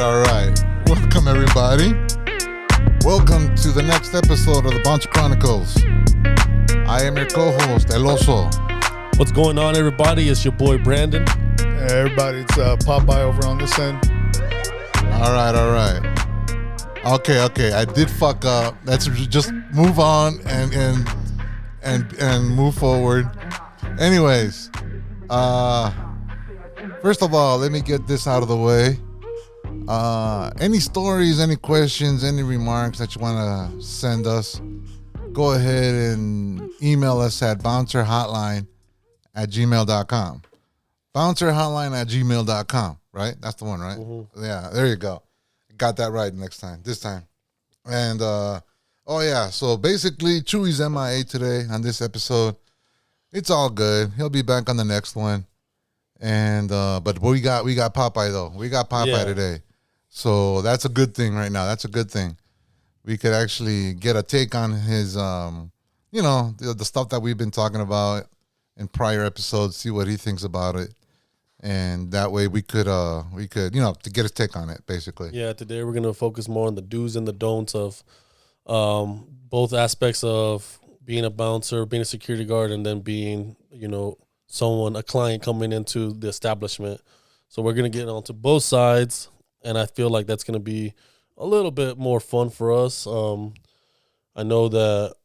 All right. Welcome, everybody. Welcome to the next episode of the Chronicles. I am your co-host, El Oso. What's going on, everybody? It's your boy, Branden. Hey, everybody, it's Popeye over on this end. All right. Okay. I did fuck up. Let's just move on and move forward. Anyways, first of all, let me get this out of the way. Any stories, any questions, any remarks that you want to send us, go ahead and email us at bouncerhotline@gmail.com. Bouncerhotline@gmail.com, right? That's the one, right? Mm-hmm. Yeah, there you go. Got that right this time. And, so basically, Chewy's MIA today on this episode. It's all good. He'll be back on the next one. And, but we got Popeye, though. We got Popeye today. So that's a good thing right now. That's a good thing. We could actually get a take on his, the stuff that we've been talking about in prior episodes, see what he thinks about it. And that way we could, to get his take on it, basically. Yeah, today we're going to focus more on the do's and the don'ts of both aspects of being a bouncer, being a security guard, and then being, a client coming into the establishment. So we're going to get onto both sides. And I feel like that's going to be a little bit more fun for us. I know that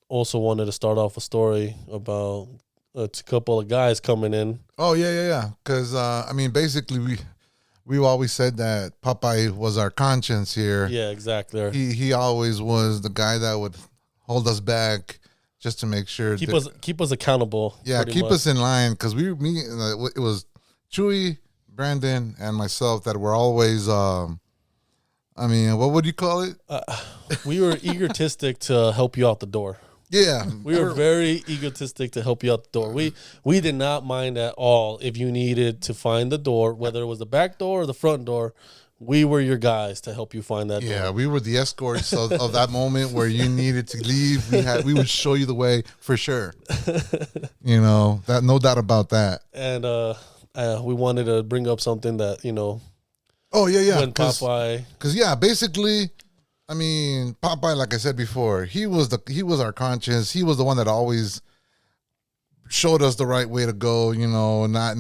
also wanted to start off a story about a couple of guys coming in. Oh, yeah. Because, basically, we always said that Popeye was our conscience here. Yeah, exactly. He always was the guy that would hold us back just to make sure. Keep us accountable. Yeah, keep us in line. Because it was Chewy, Branden, and myself that were always, what would you call it? We were egotistic to help you out the door. Yeah. We were very egotistic to help you out the door. We did not mind at all if you needed to find the door, whether it was the back door or the front door. We were your guys to help you find that door. Yeah, we were the escorts of that moment where you needed to leave. We would show you the way for sure. That no doubt about that. And we wanted to bring up something that, Oh, yeah. When Popeye. Because, basically, Popeye, like I said before, he was our conscience. He was the one that always showed us the right way to go, not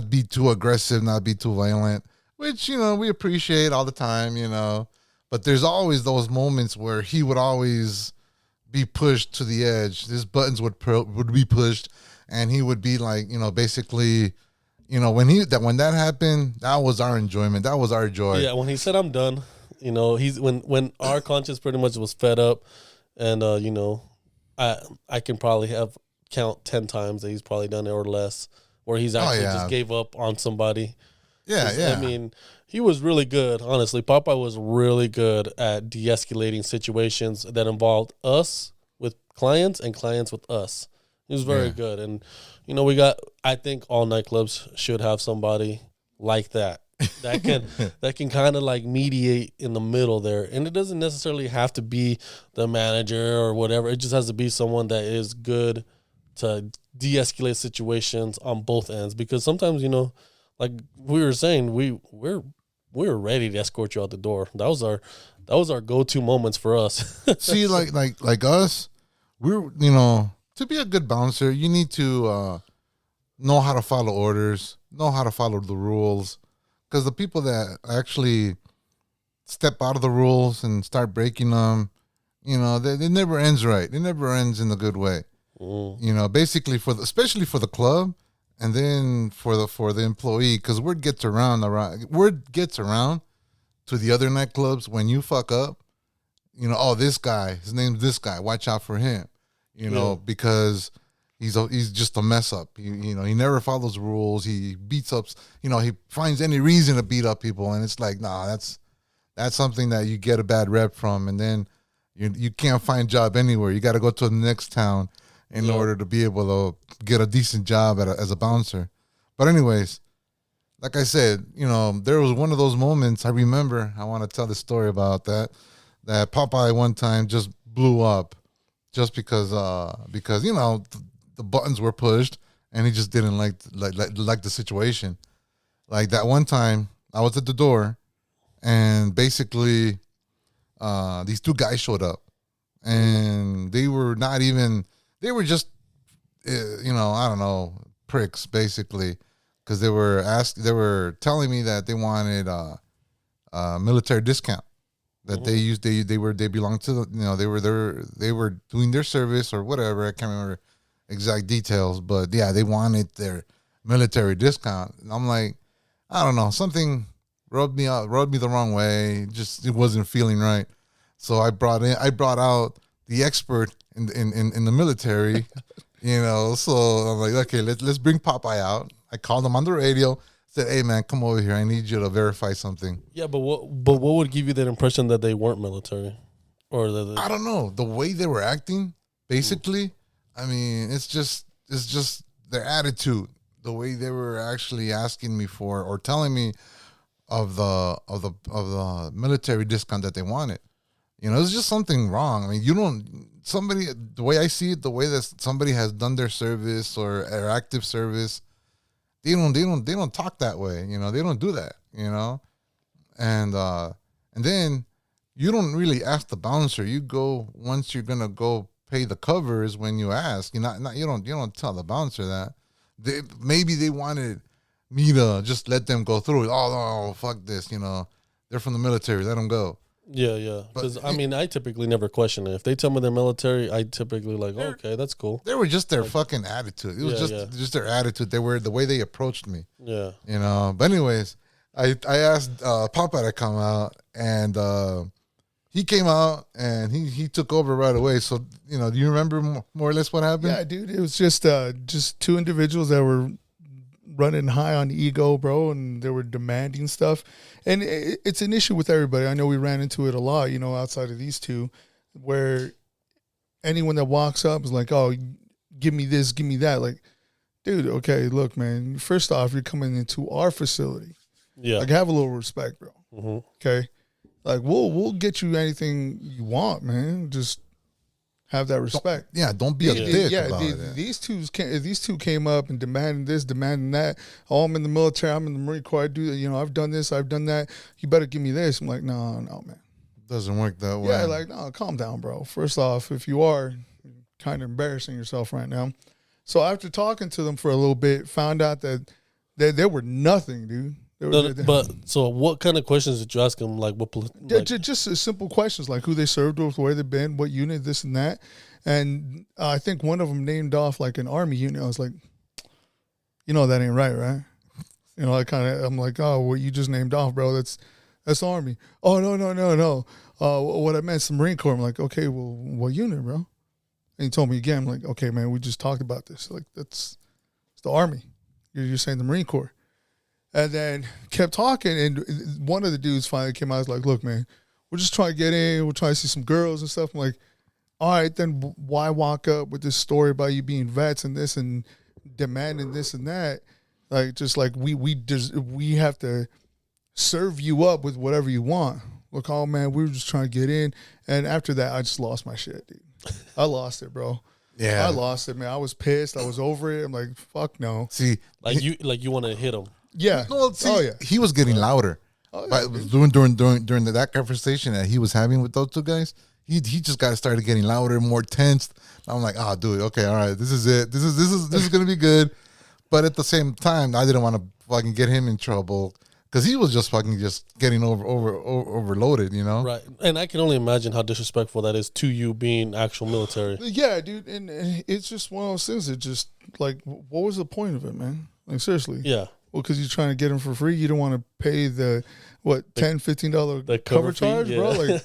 be too aggressive, not be too violent, which, we appreciate all the time, But there's always those moments where he would always be pushed to the edge. His buttons would be pushed, and he would be like, basically... when that happened, that was our enjoyment. That was our joy. Yeah, when he said, "I'm done," he's when our conscience pretty much was fed up, and I can probably count 10 times that he's probably done it or less, where he's actually just gave up on somebody. Yeah. He was really good. Honestly, Popeye was really good at de-escalating situations that involved us with clients and clients with us. He was very good, and. I think all nightclubs should have somebody like that can kind of like mediate in the middle there. And it doesn't necessarily have to be the manager or whatever. It just has to be someone that is good to de-escalate situations on both ends. Because sometimes, like we were saying, we're ready to escort you out the door. That was our go-to moments for us. See, like us, we're, to be a good bouncer, you need to know how to follow orders, know how to follow the rules. Because the people that actually step out of the rules and start breaking them, it never ends right. It never ends in a good way. Basically especially for the club, and then for the employee, because word gets around to the other nightclubs when you fuck up. This guy, his name's this guy. Watch out for him. Because he's just a mess up. He never follows rules. He beats up. He finds any reason to beat up people, and it's like, nah, that's something that you get a bad rep from, and then you can't find a job anywhere. You got to go to the next town in order to be able to get a decent job as a bouncer. But anyways, like I said, there was one of those moments I remember. I want to tell the story about that Popeye one time just blew up just because the buttons were pushed and he just didn't like the situation. Like that one time I was at the door and basically these two guys showed up and they were just I don't know, pricks basically, because they were telling me that they wanted a military discount that they belonged to they were doing their service or whatever. I can't remember exact details, but yeah, they wanted their military discount. And I'm like, I don't know, something rubbed me the wrong way. Just it wasn't feeling right. So I brought out the expert in the military, So I'm like, okay, let's bring Popeye out. I called him on the radio. Said, hey man, come over here. I need you to verify something. Yeah, but what would give you that impression that they weren't military, or that I don't know, the way they were acting. Basically, I mean, it's just their attitude, the way they were actually asking me for or telling me of the military discount that they wanted. It's just something wrong. I mean, the way I see it, the way that somebody has done their service or active service. They don't talk that way, They don't do that, And then you don't really ask the bouncer. You go once you're gonna go pay the cover is when you ask. You don't tell the bouncer that. Maybe they wanted me to just let them go through it. Oh no, fuck this, They're from the military. Let them go. Yeah. Because I typically never question it. If they tell me they're military, I typically like, okay, that's cool. They were just their fucking attitude. It was just their attitude. They were the way they approached me. Yeah. But anyways, I asked Popeye to come out, and he came out and he took over right away. So do you remember more or less what happened? Yeah, dude. It was just two individuals that were running high on ego, bro, and they were demanding stuff. And it's an issue with everybody. I know we ran into it a lot, outside of these two, where anyone that walks up is like, oh, give me this, give me that. Like, dude, okay, look, man, first off, you're coming into our facility. Yeah. Like, have a little respect, bro. Mm-hmm. Okay? Like, we'll get you anything you want, man. Just have that respect. Don't be a dick about it. These two came up and demanding this, demanding that. Oh, I'm in the military. I'm in the Marine Corps. I do, I've done this. I've done that. You better give me this. I'm like, no, man. Doesn't work that way. Yeah, like, no, calm down, bro. First off, if you are, you're kind of embarrassing yourself right now. So after talking to them for a little bit, found out that they were nothing, dude. So what kind of questions did you ask them? Like what? Just simple questions like who they served with, where they've been, what unit, this and that. And I think one of them named off like an Army unit. I was like, that ain't right? I'm like, oh, what you just named off, bro? That's Army. Oh no. What I meant's the Marine Corps. I'm like, okay, well, what unit, bro? And he told me again. I'm like, okay, man, we just talked about this. Like it's the Army. You're saying the Marine Corps. And then kept talking, and one of the dudes finally came out. I was like, look, man, we're just trying to get in. We're trying to see some girls and stuff. I'm like, all right, then why walk up with this story about you being vets and this and demanding this and that? Like, just like we have to serve you up with whatever you want. Look, oh, man, we were just trying to get in. And after that, I just lost my shit, dude. I lost it, bro. Yeah. I lost it, man. I was pissed. I was over it. I'm like, fuck no. See, you want to hit him. Yeah. Well, see, he was getting louder. During that conversation that he was having with those two guys, he just started getting louder, more tense. I'm like, oh, dude, okay, all right, this is it. This is gonna be good. But at the same time, I didn't want to fucking get him in trouble because he was just getting overloaded, Right. And I can only imagine how disrespectful that is to you being actual military. Yeah, dude, and it's just one of those things that just like, what was the point of it, man? Like seriously. Yeah. Well, because you're trying to get them for free, you don't want to pay the $10, $15 cover charge, fee, bro.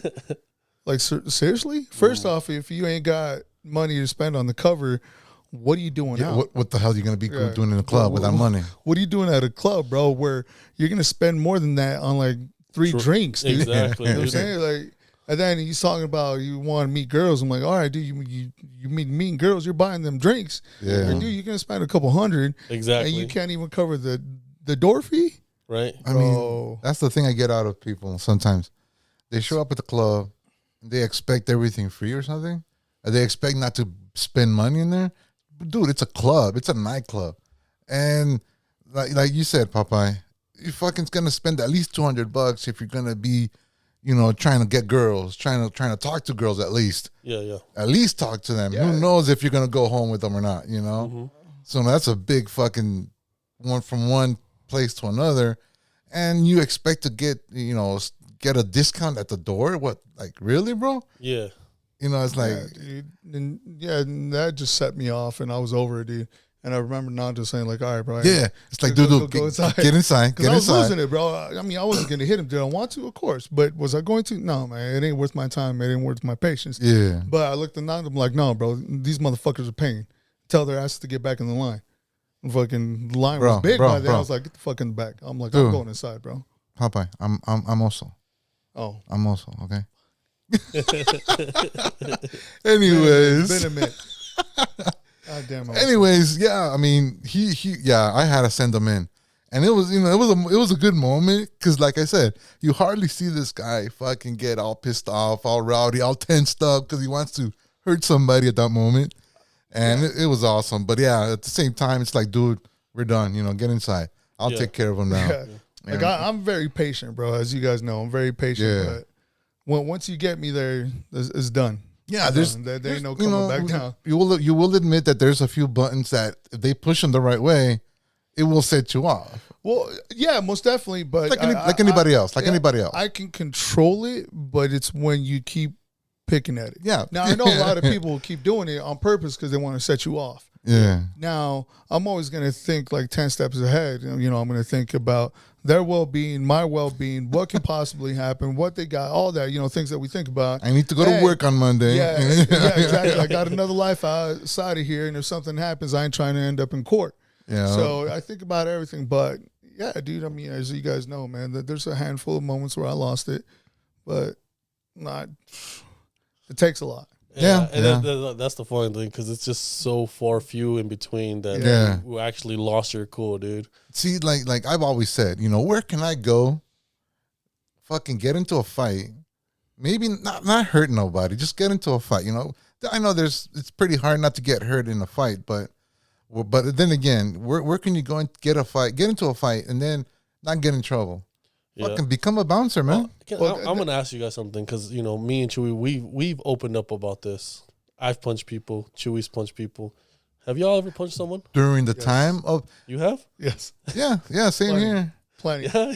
Like seriously. First off, if you ain't got money to spend on the cover, what are you doing out? What the hell are you going to be doing in the club with that money? What are you doing at a club, bro, where you're going to spend more than that on like 3 drinks, dude? Exactly. You know what I'm saying? Like, and then he's talking about you want to meet girls. I'm like, all right, dude, you meeting girls, you're buying them drinks. Yeah. Like, dude, you're going to spend a couple $100. Exactly. And you can't even cover the door fee? Right. I mean, that's the thing I get out of people sometimes. They show up at the club, they expect everything free or something. They expect not to spend money in there. Dude, it's a club. It's a nightclub. And like you said, Popeye, you fucking gonna spend at least $200 if you're gonna be, trying to get girls, trying to talk to girls at least. Yeah. At least talk to them. Yeah. Who knows if you're gonna go home with them or not, So that's a big fucking one from one place to another. And you expect to get a discount at the door? What, like, really, bro? Yeah. It's like, dude. And that just set me off, and I was over it, dude. And I remember not just saying like, all right, bro. yeah, it's like, dude, go inside. Get inside. Because I was losing it, bro. I mean, I wasn't going to hit him. Did I want to? Of course. But was I going to? No, man. It ain't worth my time. It ain't worth my patience. Yeah. But I looked at them, I'm like, no, bro. These motherfuckers are paying. Tell their asses to get back in the line. Fucking the line was big by then. I was like, get the fuck in the back. I'm like, dude, I'm going inside, bro. Popeye, I'm also. Oh. I'm also, okay? Anyways. It's been a minute. God damn it. Anyways, yeah, I mean, I had to send him in. And it was, it was a good moment because, like I said, you hardly see this guy fucking get all pissed off, all rowdy, all tensed up because he wants to hurt somebody at that moment. And it was awesome. But yeah, at the same time, it's like, dude, we're done. Get inside. I'll take care of him now. Yeah. Like I'm very patient, bro. As you guys know, I'm very patient. Yeah. But once you get me there, it's done. Yeah, there ain't no coming back down. You will admit that there's a few buttons that if they push them the right way, it will set you off. Well, yeah, most definitely. But like anybody else. I can control it, but it's when you keep picking at it. Yeah. Now I know a lot of people keep doing it on purpose because they want to set you off. Yeah. Now I'm always going to think like 10 steps ahead. I'm going to think about their well-being, my well-being, what can possibly happen, what they got, all that, things that we think about. I need to go to work on Monday. Yeah, exactly. I got another life outside of here, and if something happens, I ain't trying to end up in court. Yeah. So I think about everything, but yeah, dude, I mean, as you guys know, man, that there's a handful of moments where I lost it, but it takes a lot. Yeah. That's the funny thing because it's just so far few in between that you actually lost your cool, dude. See, like I've always said, where can I go? Fucking get into a fight. Maybe not hurt nobody. Just get into a fight. I know it's pretty hard not to get hurt in a fight, but then again, where can you go and get into a fight and then not get in trouble? Yeah. Fucking become a bouncer, man. I'm gonna ask you guys something because me and Chewy, we've opened up about this. I've punched people. Chewy's punched people. Have y'all ever punched someone during the time of? You have? Yes. Yeah. Same here. Plenty. Yeah.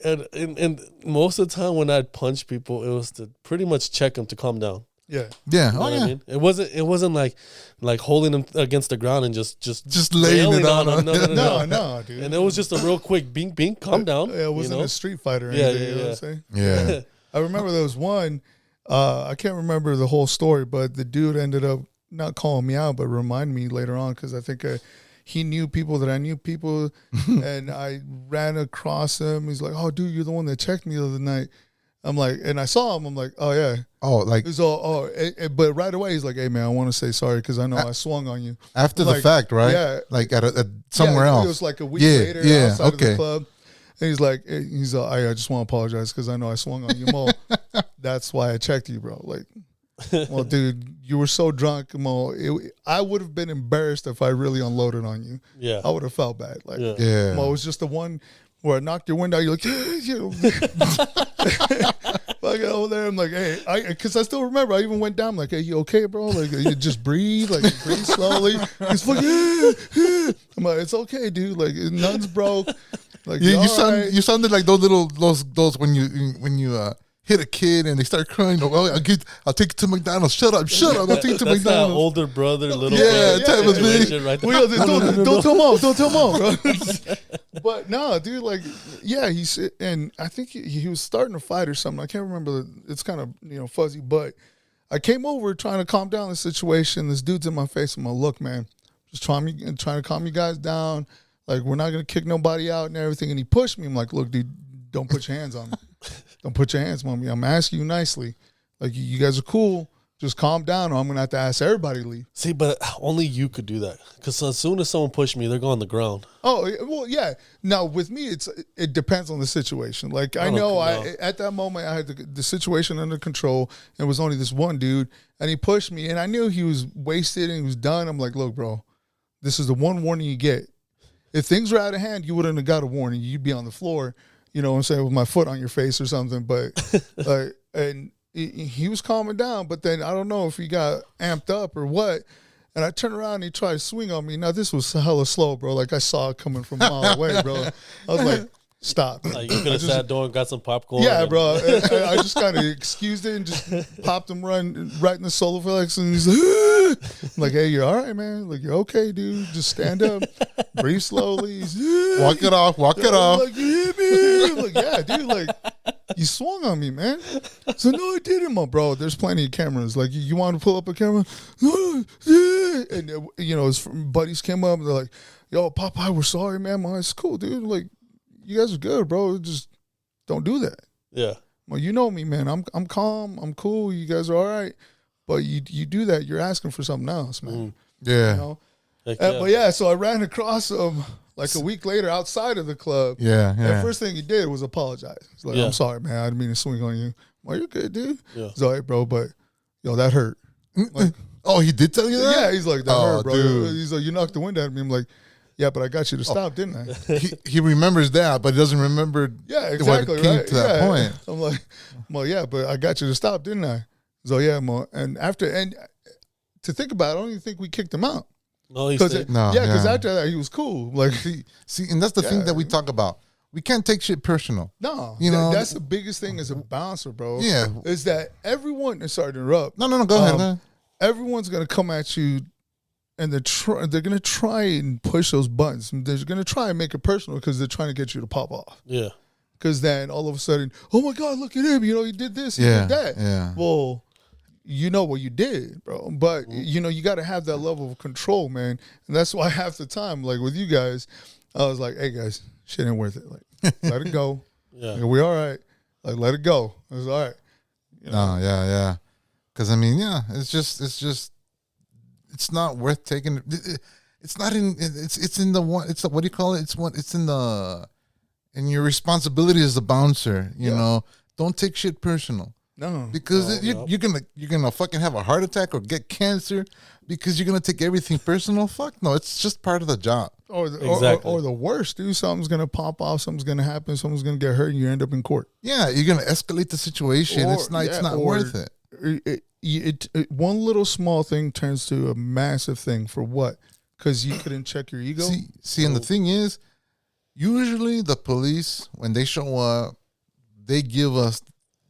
and most of the time when I'd punch people, it was to pretty much check them to calm down. Yeah. Yeah. You know what I mean? It wasn't like holding them against the ground and just laying it on them. No, dude. And it was just a real quick bing bing, calm down. It wasn't a street fighter or anything. You know what I'm saying? Yeah. I remember there was one, I can't remember the whole story, but the dude ended up not calling me out, but remind me later on because I think he knew people that I knew people, and I ran across him. He's like, "Oh, dude, you're the one that checked me the other night." I'm like, and I saw him. I'm like, "Oh yeah." Oh, like he's all, but right away he's like, "Hey man, I want to say sorry because I know I swung on you." After the fact, right? Yeah, like at somewhere else. It was like a week later outside of the club. And he's like, I just want to apologize because I know I swung on you, Mo. That's why I checked you, bro. Like, well, dude, you were so drunk, Mo. I would have been embarrassed if I really unloaded on you. Yeah, I would have felt bad. Like, Mo, it was just the one where I knocked your window. You're like, like over there. I'm like, hey, because I still remember. I even went down. I'm like, hey, you okay, bro? Like, you just breathe, like breathe slowly. He's like, I'm like, it's okay, dude. Like, none's broke. Like, you sounded like those when you hit a kid and they start crying. Oh, I'll take you to McDonald's. Shut up. I'll take you to McDonald's. That older brother, little brother. Type of thing. Right don't tell mom. Bro. But no, dude, like, yeah, and I think he was starting a fight or something. I can't remember. It's kind of fuzzy, but I came over trying to calm down the situation. This dude's in my face. I'm like, look, man, just trying to calm you guys down. Like, we're not going to kick nobody out and everything. And he pushed me. I'm like, look, dude, don't put your hands on me. Don't put your hands on me. I'm asking you nicely. Like, you guys are cool. Just calm down or I'm going to have to ask everybody to leave. See, but only you could do that. Because as soon as someone pushed me, they're going on the ground. Oh, well, yeah. Now, with me, it depends on the situation. Like, I know at that moment, I had the situation under control. And it was only this one dude. And he pushed me. And I knew he was wasted and he was done. I'm like, look, bro, this is the one warning you get. If things were out of hand, you wouldn't have got a warning. You'd be on the floor, you know what I'm saying, with my foot on your face or something. But, and he was calming down, but then I don't know if he got amped up or what. And I turned around and he tried to swing on me. Now, this was hella slow, bro. Like, I saw it coming from a mile away, bro. I was like, stop. Like, you could have sat down and got some popcorn. Yeah, bro. I just kind of excused it and just popped him right in the solar flex. And he's like, ah! I'm like, hey, you're all right, man. Like, you're okay, dude. Just stand up. Breathe slowly. Walk it off. Walk it off. Like, you hit me. I'm like, yeah, dude. Like, you swung on me, man. So, no, I didn't, my bro. There's plenty of cameras. Like, you want to pull up a camera? And, you know, his buddies came up and they're like, yo, Popeye, we're sorry, man. Man, it's cool, dude. Like, you guys are good, bro. Just don't do that. Yeah. Well, you know me, man. I'm calm. I'm cool. You guys are all right. But you do that, you're asking for something else, man. Yeah. You know? Yeah. But yeah, so I ran across him like a week later outside of the club. Yeah. The first thing he did was apologize. He's like, I'm sorry, man. I didn't mean to swing on you. Well, you're good, dude. Yeah. He's all right, bro, but yo, that hurt. Like, oh, he did tell you that? Yeah, he's like, that hurt, bro. Dude. He's like, you knocked the wind out of me. I'm like, yeah, but I got you to stop, didn't I? He remembers that, but he doesn't remember exactly, what came right? to that point. I'm like, well, yeah, but I got you to stop, didn't I? So yeah, and to think about it, I don't even think we kicked him out. No, because after that he was cool. Like, see, and that's the thing that we talk about. We can't take shit personal. No, you know that's the biggest thing as a bouncer, bro. Yeah, is that everyone? Sorry to interrupt. No, go ahead. Everyone's gonna come at you, and they're gonna try and push those buttons. They're gonna try and make it personal because they're trying to get you to pop off. Yeah. Because then all of a sudden, oh my God, look at him! You know, he did this, he did that. Yeah. Well, you know what you did, bro. But you know, you got to have that level of control, man. And that's why half the time, like with you guys, I was like, hey guys, shit ain't worth it. Like, let it go. Yeah, like, we all right. Like, let it go. It was all right. You know? Yeah. Because I mean, it's not worth taking. It's not in. It's in the one. It's what do you call it? It's in your responsibility as a bouncer. You know, don't take shit personal. No, because you're gonna fucking have a heart attack or get cancer because you're gonna take everything personal. Fuck no, it's just part of the job. Or the worst, dude. Something's gonna pop off. Something's gonna happen. Someone's gonna get hurt, and you end up in court. Yeah, you're gonna escalate the situation. It's not worth it. One little small thing turns to a massive thing for what? Because you couldn't check your ego. See, and the thing is, usually the police when they show up, they give us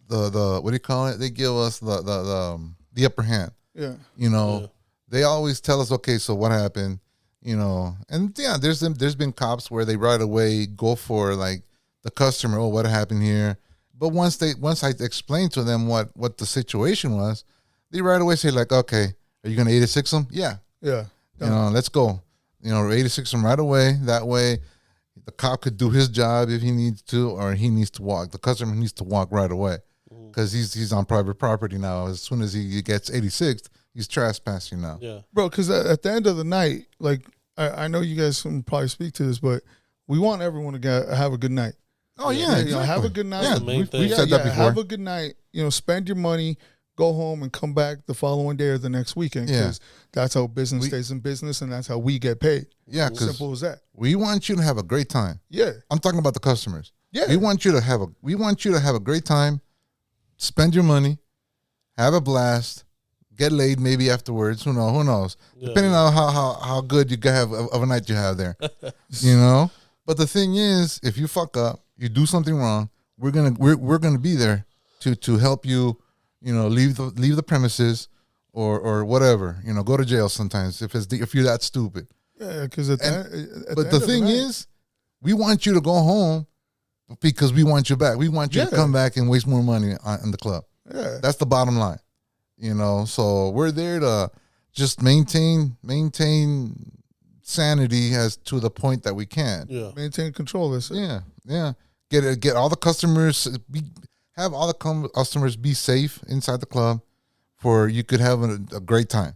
the what do you call it? They give us the upper hand. Yeah. You know, they always tell us, okay, so what happened? You know, and yeah, there's been cops where they right away go for like the customer. Oh, what happened here? But once I explain to them what the situation was, they right away say like, okay, are you gonna 86 them? Yeah. Yeah. You know, let's go. You know, 86 them right away. That way, the cop could do his job if he needs to, or he needs to walk. The customer needs to walk right away because he's on private property now. As soon as he gets 86th, he's trespassing now. Yeah, bro. Because at the end of the night, like I know you guys can probably speak to this, but we want everyone to have a good night. Oh yeah, exactly. You know, have a good night. That's the main thing. We've said that before. Have a good night. You know, spend your money. Go home and come back the following day or the next weekend because that's how business stays in business and that's how we get paid. Yeah, simple as that. We want you to have a great time. Yeah, I'm talking about the customers. Yeah, we want you to have a great time. Spend your money, have a blast, get laid maybe afterwards. Who knows? Yeah. Depending on how good you have of a night you have there. You know. But the thing is, if you fuck up, you do something wrong, we're gonna be there to help you. You know, leave the premises, or whatever. You know, go to jail sometimes if you're that stupid. Yeah, because but the thing is, we want you to go home because we want you back. We want you to come back and waste more money in the club. Yeah, that's the bottom line. So we're there to just maintain sanity as to the point that we can. Yeah. Maintain control. That's it. Yeah. Get all the customers, have all the customers be safe inside the club, for you could have a great time.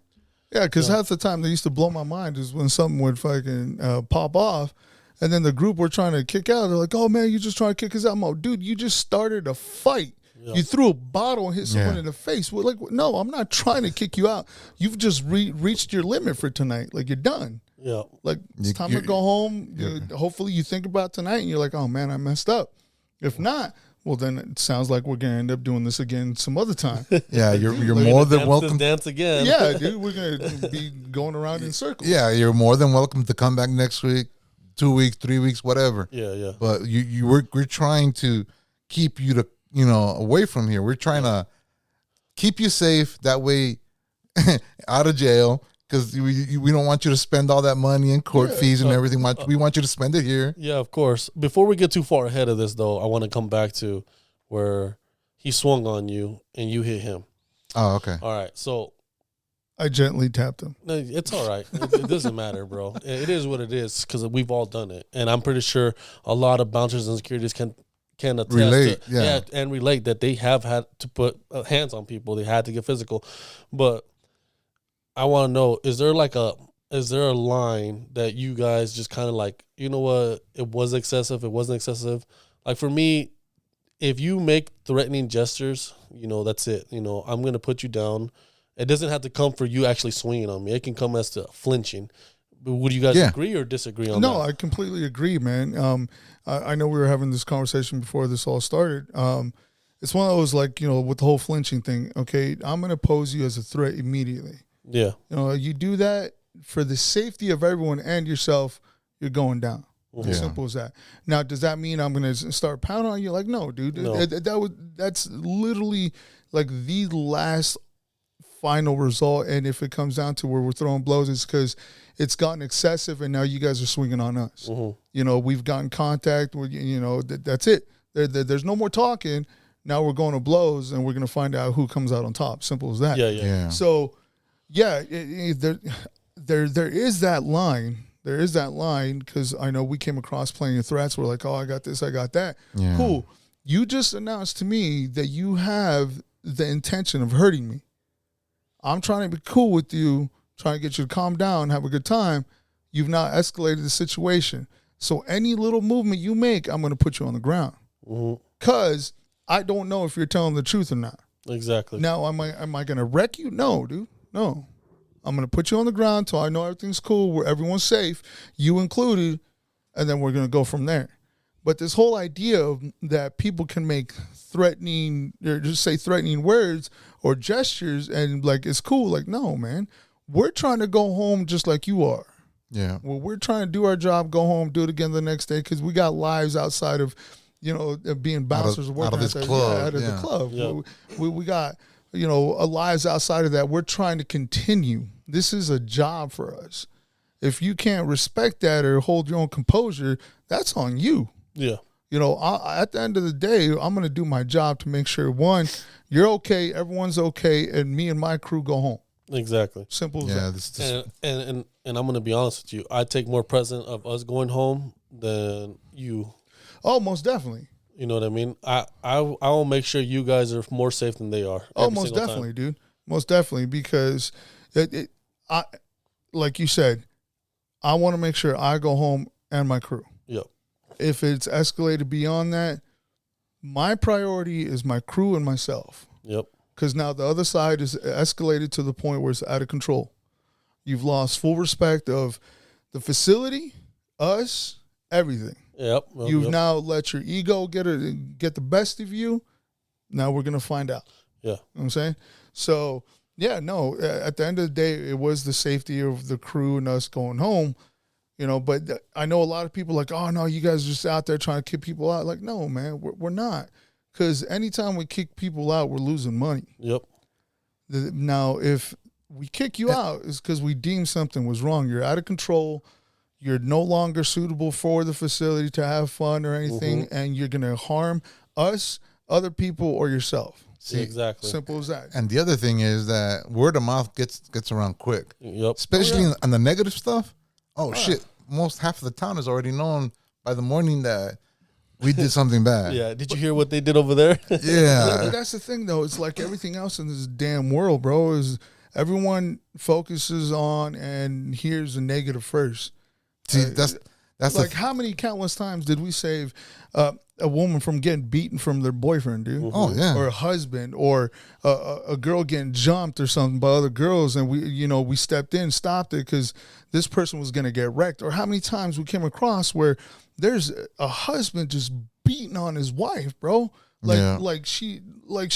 Yeah, because half the time they used to blow my mind is when something would fucking pop off, and then the group we're trying to kick out, they're like, "Oh man, you just trying to kick us out?" I'm like, dude, you just started a fight. Yeah. You threw a bottle and hit someone in the face. Well, like, no, I'm not trying to kick you out. You've just reached your limit for tonight. Like, you're done. Yeah. Like, it's time to go home. Hopefully you think about tonight and you're like, oh, man, I messed up. If not, well, then it sounds like we're going to end up doing this again some other time. Yeah, you're more than welcome. Dance again. Yeah, dude, we're going to be going around in circles. Yeah, you're more than welcome to come back next week, 2 weeks, 3 weeks, whatever. Yeah. But we're trying to keep you away from here. We're trying to keep you safe. That way, out of jail, because we don't want you to spend all that money in court fees and everything. We want you to spend it here. Yeah, of course. Before we get too far ahead of this, though, I want to come back to where he swung on you and you hit him. Oh, okay. All right. So I gently tapped him. No, it's all right. It doesn't matter, bro. It is what it is, because we've all done it, and I'm pretty sure a lot of bouncers and securities can attest relate, and relate that they have had to put hands on people. They had to get physical. But I want to know, is there a line that you guys just kind of like, you know what, it was excessive, it wasn't excessive? Like for me, if you make threatening gestures, that's it. I'm going to put you down. It doesn't have to come for you actually swinging on me. It can come as to flinching. Would you guys agree or disagree on that? No, I completely agree, man. I know we were having this conversation before this all started. It's one of those, like, with the whole flinching thing. Okay, I'm going to pose you as a threat immediately. Yeah. You do that for the safety of everyone and yourself, you're going down. Mm-hmm. As simple as that. Now, does that mean I'm going to start pounding on you? Like, no, dude. No. That's literally like the last final result. And if it comes down to where we're throwing blows, it's because it's gotten excessive and now you guys are swinging on us. Mm-hmm. We've gotten contact with, that's it. There's no more talking. Now we're going to blows and we're going to find out who comes out on top. Simple as that. Yeah. So, there is that line. There is that line, because I know we came across plenty of threats. We're like, oh, I got this, I got that. Yeah. Cool. You just announced to me that you have the intention of hurting me. I'm trying to be cool with you, trying to get you to calm down, have a good time. You've now escalated the situation. So any little movement you make, I'm going to put you on the ground. Because I don't know if you're telling the truth or not. Exactly. Now, am I going to wreck you? No, dude. No. I'm going to put you on the ground till I know everything's cool, where everyone's safe, you included, and then we're going to go from there. But this whole idea of that people can make threatening, or just say threatening words or gestures and like it's cool. Like, no, man. We're trying to go home just like you are. Yeah. Well, we're trying to do our job, go home, do it again the next day, because we got lives outside of, being bouncers or working out of this club. Out of the club. Yeah. We got, lives outside of that. We're trying to continue. This is a job for us. If you can't respect that or hold your own composure, that's on you. Yeah. At the end of the day, I'm going to do my job to make sure, one, you're okay, everyone's okay, and me and my crew go home. Exactly. Simple as that. And I'm going to be honest with you. I take more precedent of us going home than you. Oh, most definitely. You know what I mean? I will make sure you guys are more safe than they are. Oh, most definitely, dude. Most definitely, because I like you said, I want to make sure I go home and my crew. Yep. If it's escalated beyond that, my priority is my crew and myself. Yep. Because now the other side is escalated to the point where it's out of control. You've lost full respect of the facility, us, everything. Yep. You've now let your ego get the best of you. Now we're going to find out. Yeah. You know what I'm saying? So, yeah, no, at the end of the day, it was the safety of the crew and us going home, but I know a lot of people like, oh, no, you guys are just out there trying to kick people out. Like, no, man, we're not. Because anytime we kick people out, we're losing money. Yep. Now, if we kick you out, it's because we deem something was wrong. You're out of control. You're no longer suitable for the facility to have fun or anything, and you're going to harm us, other people, or yourself. See, exactly. Simple as that. and the other thing is that word of mouth gets around quick. Yep. Especially on the negative stuff. Oh, shit. Most half of the town is already known by the morning that we did something bad. Yeah. Did you hear what they did over there? Yeah. But that's the thing, though. It's like everything else in this damn world, bro, is everyone focuses on and hears the negative first. See, that's like how many countless times did we save a woman from getting beaten from their boyfriend, dude? Oh, yeah. Or a husband, or a girl getting jumped or something by other girls, and we stepped in, stopped it because this person was gonna get wrecked. Or how many times we came across where there's a husband just beating on his wife, bro. Like she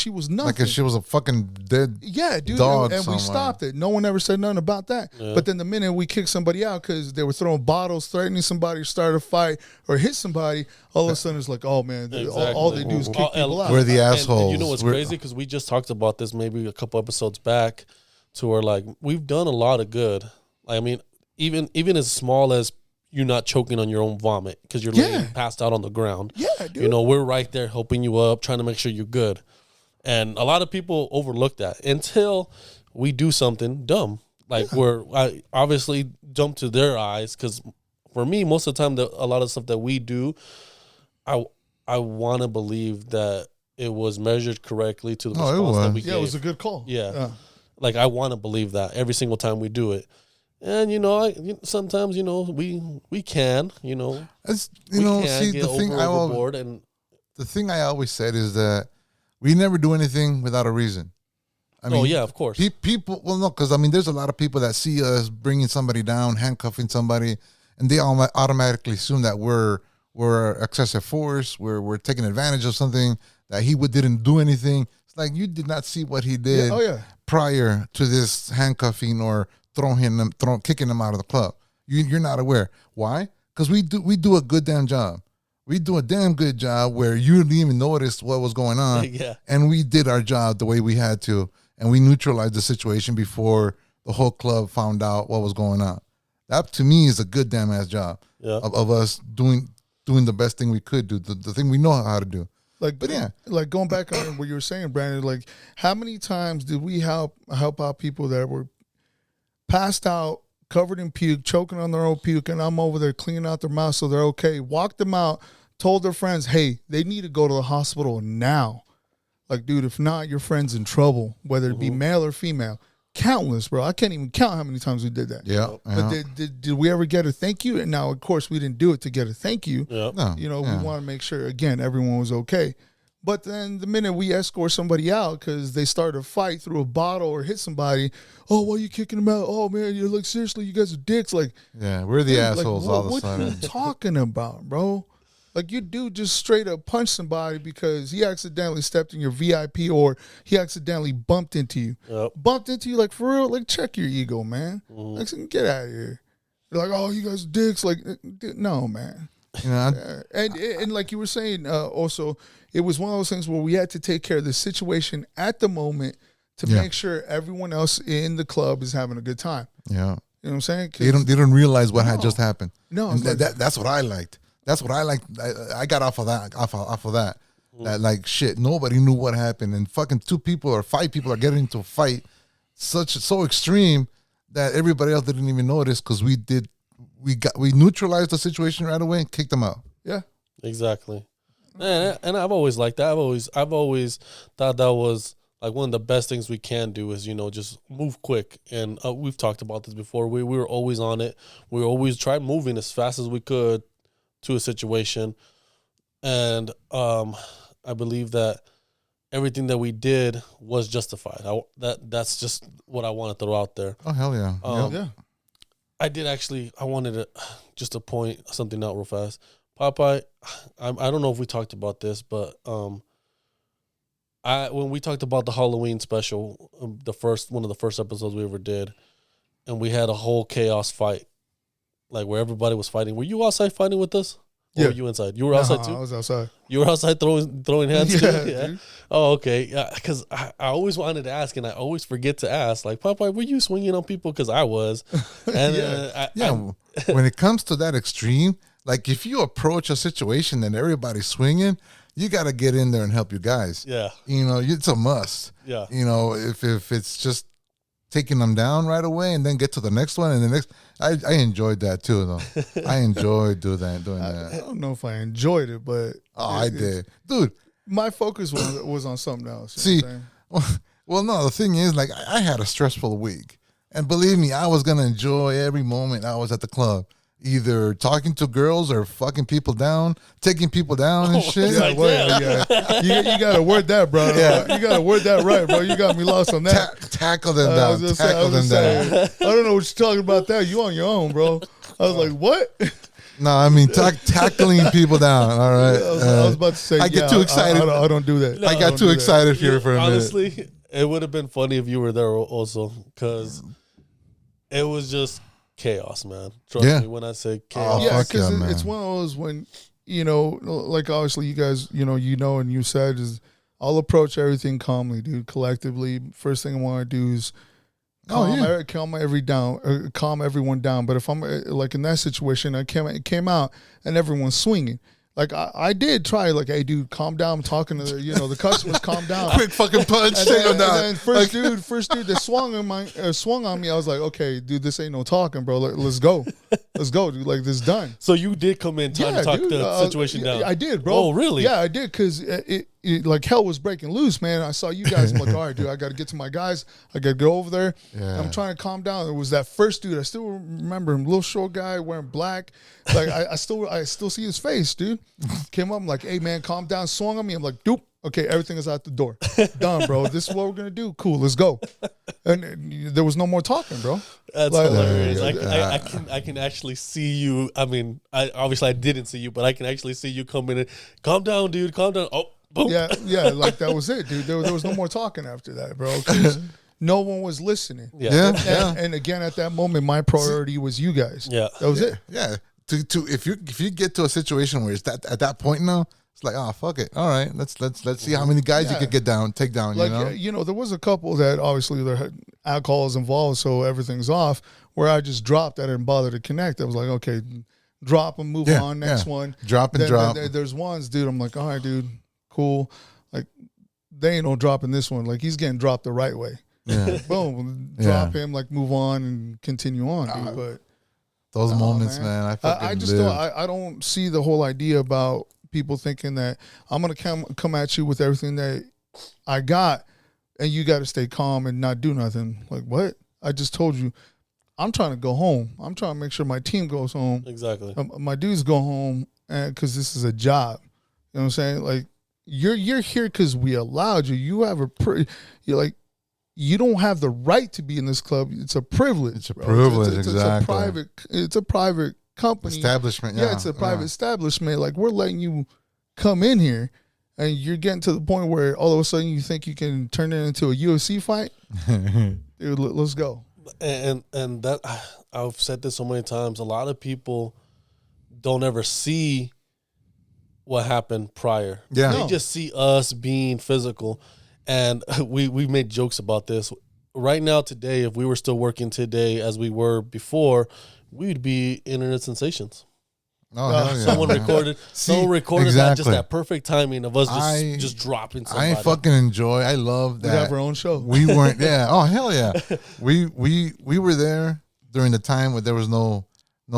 was nothing. Like if she was a fucking dead dude, dog and we stopped it. No one ever said nothing about that. Yeah. But then the minute we kicked somebody out because they were throwing bottles, threatening somebody to start a fight or hit somebody, all of a sudden it's like, oh man, all they do is kick people out. We're the assholes. And you know what's crazy? Because we just talked about this maybe a couple episodes back, to where like we've done a lot of good. I mean, even as small as you're not choking on your own vomit because you're laying passed out on the ground. Yeah, dude. You know, we're right there helping you up, trying to make sure you're good. And a lot of people overlook that until we do something dumb. Like I obviously jump to their eyes because for me, most of the time, a lot of stuff that we do, I want to believe that it was measured correctly to the response that we gave. Yeah, it was a good call. Yeah. Like I want to believe that every single time we do it. And sometimes we can see the thing overboard. And the thing I always said is that we never do anything without a reason. I mean, of course. People, well, no, because I mean, there's a lot of people that see us bringing somebody down, handcuffing somebody, and they automatically assume that we're excessive force, we're taking advantage of something, that he didn't do anything. It's like you did not see what he did prior to this handcuffing or kicking him out of the club. You're not aware. Why? Because we do a good damn job. We do a damn good job where you didn't even notice what was going on. And we did our job the way we had to. And we neutralized the situation before the whole club found out what was going on. That to me is a good damn ass job of us doing the best thing we could do, the thing we know how to do. Like going back on what you were saying, Branden, like how many times did we help out people that were passed out, covered in puke, choking on their own puke, and I'm over there cleaning out their mouth so they're okay. Walked them out, told their friends, hey, they need to go to the hospital now. Like, dude, if not, your friend's in trouble, whether it be male or female. Countless, bro. I can't even count how many times we did that. Yeah. But did we ever get a thank you? And now, of course, we didn't do it to get a thank you. No, we want to make sure, again, everyone was okay. But then the minute we escort somebody out because they started a fight, threw a bottle or hit somebody, oh, why are you kicking them out? Oh, man, you're like, seriously, you guys are dicks. Like, yeah, we're the assholes all of a sudden. What are you talking about, bro? Like, you do just straight up punch somebody because he accidentally stepped in your VIP or he accidentally bumped into you. Bumped into you, like, for real? Like, check your ego, man. Like, get out of here. They're like, oh, you guys are dicks. Like, no, man. And like you were saying, also, it was one of those things where we had to take care of the situation at the moment to make sure everyone else in the club is having a good time. Yeah. You know what I'm saying? They don't realize what had just happened. No. And that's what I liked. That's what I liked. I got off of that. That like shit, nobody knew what happened. And fucking 2 people or 5 people are getting into a fight so extreme that everybody else didn't even notice because we neutralized the situation right away and kicked them out. Yeah. Exactly. And I've always liked that. I've always thought that was like one of the best things we can do is, just move quick. And we've talked about this before. We were always on it. We always tried moving as fast as we could to a situation. And I believe that everything that we did was justified. That's just what I want to throw out there. Oh, hell yeah. Yeah. I wanted to point something out real fast. Popeye, I don't know if we talked about this, but when we talked about the Halloween special, one of the first episodes we ever did, and we had a whole chaos fight, like where everybody was fighting. Were you outside fighting with us? Or were you inside? You were outside too? I was outside. You were outside throwing hands too? Yeah. Dude. Oh, okay. Yeah, because I always wanted to ask, and I always forget to ask. Like, Popeye, were you swinging on people? Because I was. And when it comes to that extreme, like if you approach a situation and everybody's swinging, you got to get in there and help you guys. Yeah. You know, it's a must. Yeah. You know, if it's just taking them down right away and then get to the next one and the next. I enjoyed that too, though. I enjoyed doing that. I don't know if I enjoyed it, but I did, dude. My focus was on something else. See, well, no, the thing is, like, I had a stressful week, and believe me, I was gonna enjoy every moment I was at the club. Either talking to girls or fucking people down, taking people down and shit. Like, you got to word that, bro. Yeah. You got to word that right, bro. You got me lost on that. Tackle them down. Tackle them down. I don't know what you're talking about there. You on your own, bro. I was like, what? No, I mean tackling people down. All right. I was about to say. I get too excited. I don't do that. No, I got too excited here for a minute. Honestly, it would have been funny if you were there also, because it was just chaos, man. Trust me when I say chaos. Yeah, because it's one of those when, you know, like obviously you guys, you know, and you said is I'll approach everything calmly, dude. Collectively, first thing I want to do is calm everyone down. But if I'm like in that situation, I came out and everyone's swinging. Like I did try, like, hey, dude, calm down. I'm talking to the customers, calm down. Quick fucking punch, and then first dude that swung on me, I was like, okay, dude, this ain't no talking, bro. Let's go, dude. Like, this done. So you did come in time to talk the situation down. I did, bro. Oh, really? Yeah, I did, because it like hell was breaking loose, man. I saw you guys. I'm like, all right, dude, I got to get to my guys. I got to go over there. Yeah. I'm trying to calm down. It was that first dude. I still remember him, little short guy wearing black. Like I still see his face, dude. Came up, I'm like, hey man, calm down. Swung on me. I'm like, doop. Okay, everything is out the door. Done, bro. This is what we're gonna do. Cool, let's go. And there was no more talking, bro. That's hilarious. I can actually see you. I mean, obviously I didn't see you, but I can actually see you coming in. Calm down, dude. Calm down. Oh, boom. Yeah. Like that was it, dude. There was no more talking after that, bro. No one was listening. Yeah. And again, at that moment, my priority was you guys. Yeah. That was it. Yeah. If you get to a situation where it's at that point now, it's like, oh, fuck it. All right, let's see how many guys you could take down. Like, there was a couple that obviously there had alcohol is involved, so everything's off. Where I just dropped, I didn't bother to connect. I was like, okay, drop and move on. Next one, drop and drop. There's ones, dude. I'm like, all right, dude, cool. Like, they ain't no dropping this one. Like, he's getting dropped the right way. Yeah. Boom, drop him. Like, move on and continue on, dude. But those moments, man, I just don't see the whole idea about people thinking that I'm gonna come at you with everything that I got, and you got to stay calm and not do nothing. Like, what? I just told you, I'm trying to go home. I'm trying to make sure my team goes home. Exactly. My dudes go home, and because this is a job. You know what I'm saying? Like, you're here because we allowed you. You have you don't have the right to be in this club. It's a privilege. It's a privilege, exactly. It's a private company. Establishment, yeah. It's a private establishment. Like, we're letting you come in here, and you're getting to the point where all of a sudden you think you can turn it into a UFC fight? Dude, let's go. And that, I've said this so many times, a lot of people don't ever see what happened prior. Yeah. They just see us being physical. And we made jokes about this. Right now, today, if we were still working today as we were before, we'd be internet sensations. Oh, hell yeah. Someone recorded that, just that perfect timing of us just dropping somebody. I love that. We have our own show. We weren't, oh, hell yeah. We were there during the time where there was no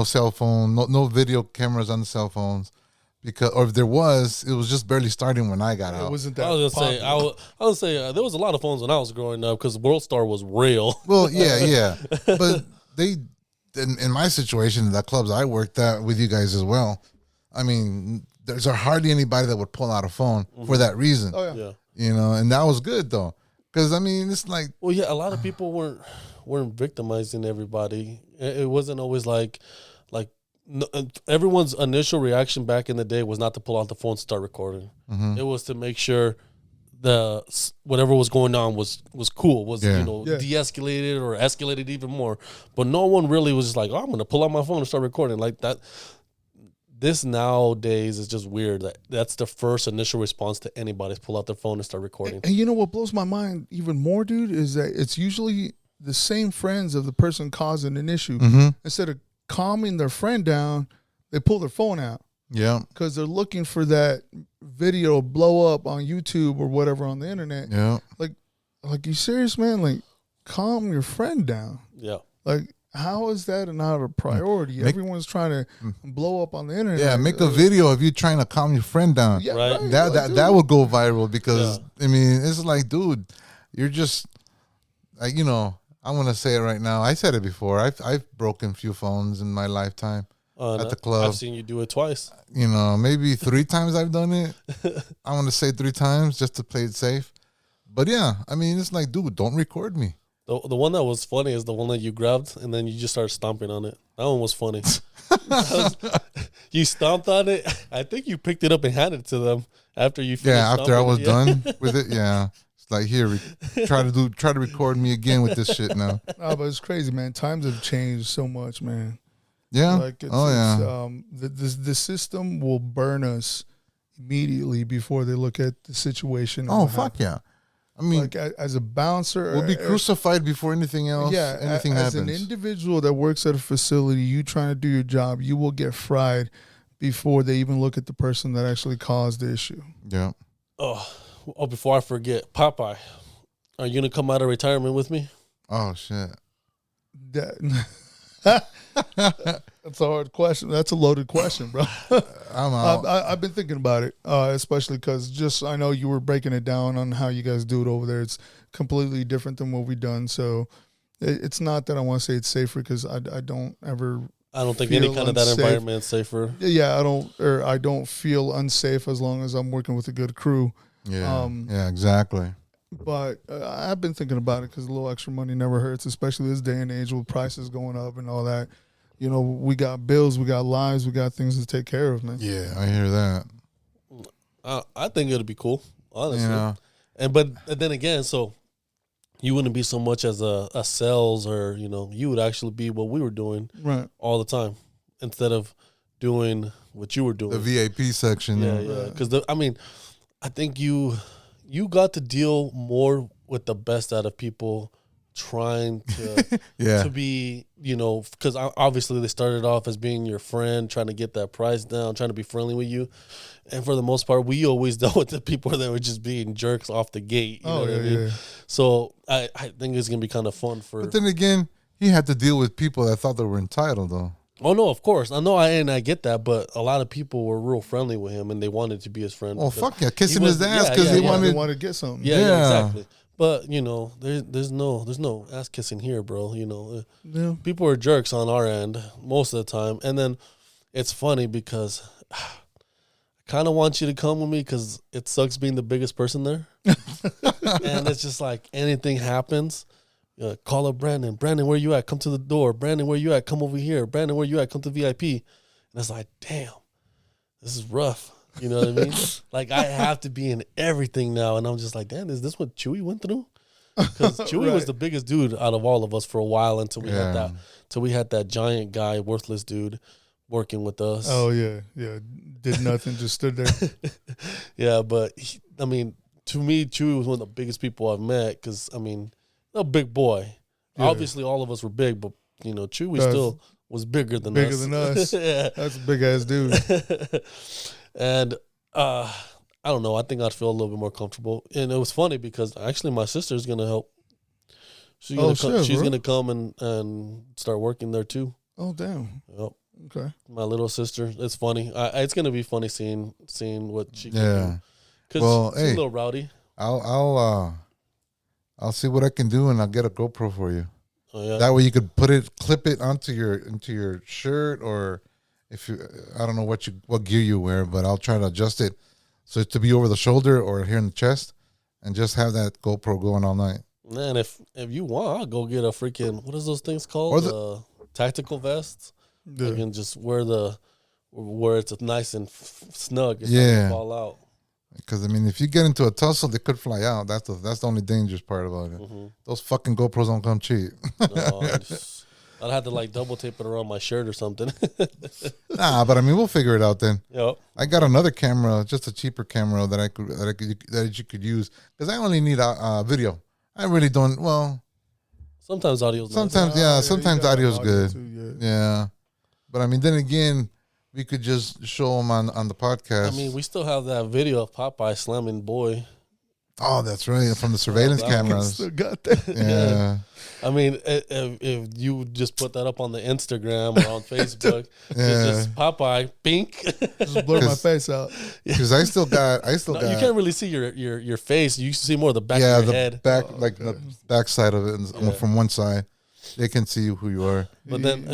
cell phone, no video cameras on the cell phones. Or if there was, it was just barely starting when I got out. It wasn't that. I was gonna say there was a lot of phones when I was growing up because World Star was real. Well, yeah, but in my situation, the clubs I worked at with you guys as well. I mean, there's hardly anybody that would pull out a phone for that reason. Oh yeah. And that was good though, because I mean, it's like, well, yeah, a lot of people weren't victimizing everybody. It wasn't always like. No, everyone's initial reaction back in the day was not to pull out the phone and start recording. Mm-hmm. It was to make sure whatever was going on was cool, de-escalated or escalated even more. But no one really was just like, oh, I'm going to pull out my phone and start recording like that. This nowadays is just weird. That's the first initial response to anybody is pull out their phone and start recording. And you know what blows my mind even more, dude, is that it's usually the same friends of the person causing an issue. Mm-hmm. Instead of calming their friend down, they pull their phone out. Yeah. Because they're looking for that video blow up on YouTube or whatever on the internet. Yeah. Like, you serious, man? Like, calm your friend down. Yeah. Like, how is that not a priority? Everyone's trying to blow up on the internet. Yeah, make a video of you trying to calm your friend down. Yeah, Right. That would go viral because, I mean, it's like, dude, you're just, like, you know, I want to say it right now. I said it before. I've broken a few phones in my lifetime at the club. I've seen you do it twice. You know, maybe 3 times I've done it. I want to say 3 times just to play it safe. But yeah, I mean, it's like, dude, don't record me. The one that was funny is the one that you grabbed and then you just started stomping on it. That one was funny. You stomped on it. I think you picked it up and handed it to them after you finished. Yeah, after I was it. done with it. Yeah, it's like, here, try to record me again with this shit now. No, but it's crazy, man. Times have changed so much, man. Yeah. Like Yeah. The system will burn us immediately before they look at the situation. Oh, fuck yeah. I mean, like as a bouncer, we'll be crucified before anything else. Yeah, anything as happens. an individual that works at a facility, you trying to do your job, you will get fried before they even look at the person that actually caused the issue. Yeah. Oh, before I forget, Popeye, are you gonna come out of retirement with me? Oh shit. That's a hard question. That's a loaded question, bro. I'm out. I've been thinking about it, especially because I know you were breaking it down on how you guys do it over there. It's completely different than what we've done. So it's not that I want to say it's safer because I don't ever. I don't think any kind of that environment is safer. Yeah, I don't feel unsafe as long as I'm working with a good crew. Yeah. Yeah. Exactly. But I've been thinking about it because a little extra money never hurts, especially this day and age with prices going up and all that. You know, we got bills, we got lives, we got things to take care of, man. Yeah, I hear that. I think it'll be cool, honestly. Yeah. But then again, so you wouldn't be so much as a sales, or you would actually be what we were doing Right. all the time instead of doing what you were doing. The VIP section. Yeah. Because I think you got to deal more with the best out of people trying to to be, because obviously they started off as being your friend, trying to get that price down, trying to be friendly with you. And for the most part, we always dealt with the people that were just being jerks off the gate. You know what I mean? Yeah. So I think it's going to be kind of fun for... But then again, he had to deal with people that thought they were entitled, though. Oh, no, of course. I know, I get that, but a lot of people were real friendly with him, and they wanted to be his friend. Oh, fuck yeah. Kissing his ass because they They wanted... want to get something. Yeah, exactly. But there's no ass kissing here, bro. Yeah. People are jerks on our end most of the time, and then it's funny because I kind of want you to come with me because it sucks being the biggest person there, and it's just like anything happens, call up Branden. Branden, where you at? Come to the door. Branden, where you at? Come over here. Branden, where you at? Come to VIP. And it's like, damn, this is rough. You know what I mean? Like, I have to be in everything now. And I'm just like, damn, is this what Chewy went through? Because Chewy was the biggest dude out of all of us for a while until we had that giant guy, worthless dude, working with us. Oh, yeah. Yeah. Did nothing, just stood there. Yeah, but, to me, Chewy was one of the biggest people I've met because, a big boy. Yeah. Obviously, all of us were big, but, Chewy still was bigger than us. Bigger than us. Yeah. That's a big-ass dude. And I don't know. I think I'd feel a little bit more comfortable. And it was funny because actually my sister's gonna help. She's gonna come and start working there too. Oh damn. Yep. Okay. My little sister. It's funny. It's gonna be funny seeing what she can do. Because she's a little rowdy. I'll see what I can do and I'll get a GoPro for you. Oh, yeah. That way you could clip it into your shirt, or if you, I don't know what gear you wear, but I'll try to adjust it so it's to be over the shoulder or here in the chest, and just have that GoPro going all night. Man, if you want, I'll go get a freaking, what is those things called? The tactical vests. Yeah. You can just where it's nice and snug. It's not gonna fall out. Because if you get into a tussle, they could fly out. That's the only dangerous part about it. Mm-hmm. Those fucking GoPros don't come cheap. No, I'd have to double tape it around my shirt or something. Nah, but we'll figure it out then. Yep. I got another camera, just a cheaper camera that you could use, because I only need video. I really don't. Well, sometimes audio's sometimes nice. Sometimes audio's good. Too, yeah. But then again, we could just show them on the podcast. I mean, we still have that video of Popeye slamming boy. Oh, that's right, from the surveillance cameras. Still got that. Yeah. I mean, if you just put that up on the Instagram or on Facebook, it's just Popeye, pink. Just blur my face out. Because I still got. You can't really see your face. You see more of the back yeah, of your the head. back, like the back side of it, from one side, they can see who you are. But then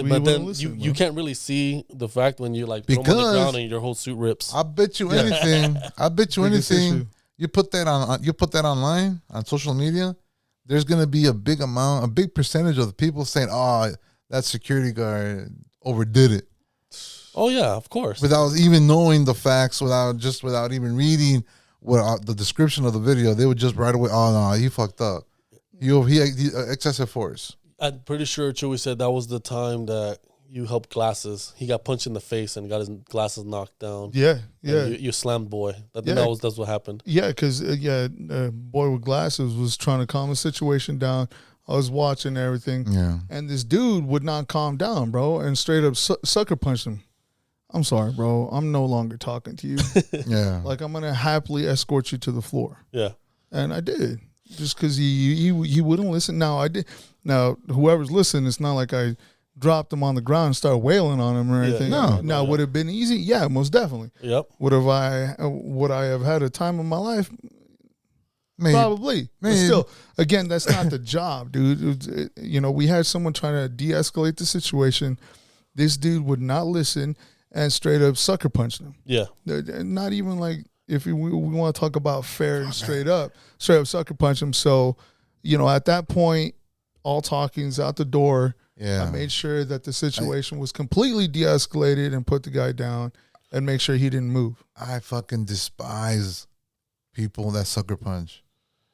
you can't really see the fact when you like put them on the ground and your whole suit rips. I bet you anything. I bet you anything. You put that online on social media. There's gonna be a big percentage of the people saying, "Oh, that security guard overdid it." Oh yeah, of course. Without even knowing the facts, without even reading the description of the video, they would just right away, "Oh no, he fucked up. He excessive force." I'm pretty sure Chewy said that was the time that you helped Glasses. He got punched in the face and got his glasses knocked down. Yeah. You slammed boy. That's what happened. Yeah, because boy with glasses was trying to calm the situation down. I was watching everything. Yeah. And this dude would not calm down, bro, and straight up sucker punched him. I'm sorry, bro. I'm no longer talking to you. Yeah. Like, I'm gonna happily escort you to the floor. Yeah. And I did, just because he wouldn't listen. Now I did. Now whoever's listening, it's not like I dropped him on the ground and started wailing on him or anything. Now would it have been easy? Yeah, most definitely. Yep. Would I have had a time of my life? Maybe. Probably. But still, again, that's not the job, dude. We had someone trying to de-escalate the situation. This dude would not listen and straight up sucker punched him. Yeah. Not even like, if we want to talk about fair and straight up sucker punch him. So, at that point, all talking's out the door. Yeah. I made sure that the situation was completely de-escalated and put the guy down and make sure he didn't move. I fucking despise people that sucker punch.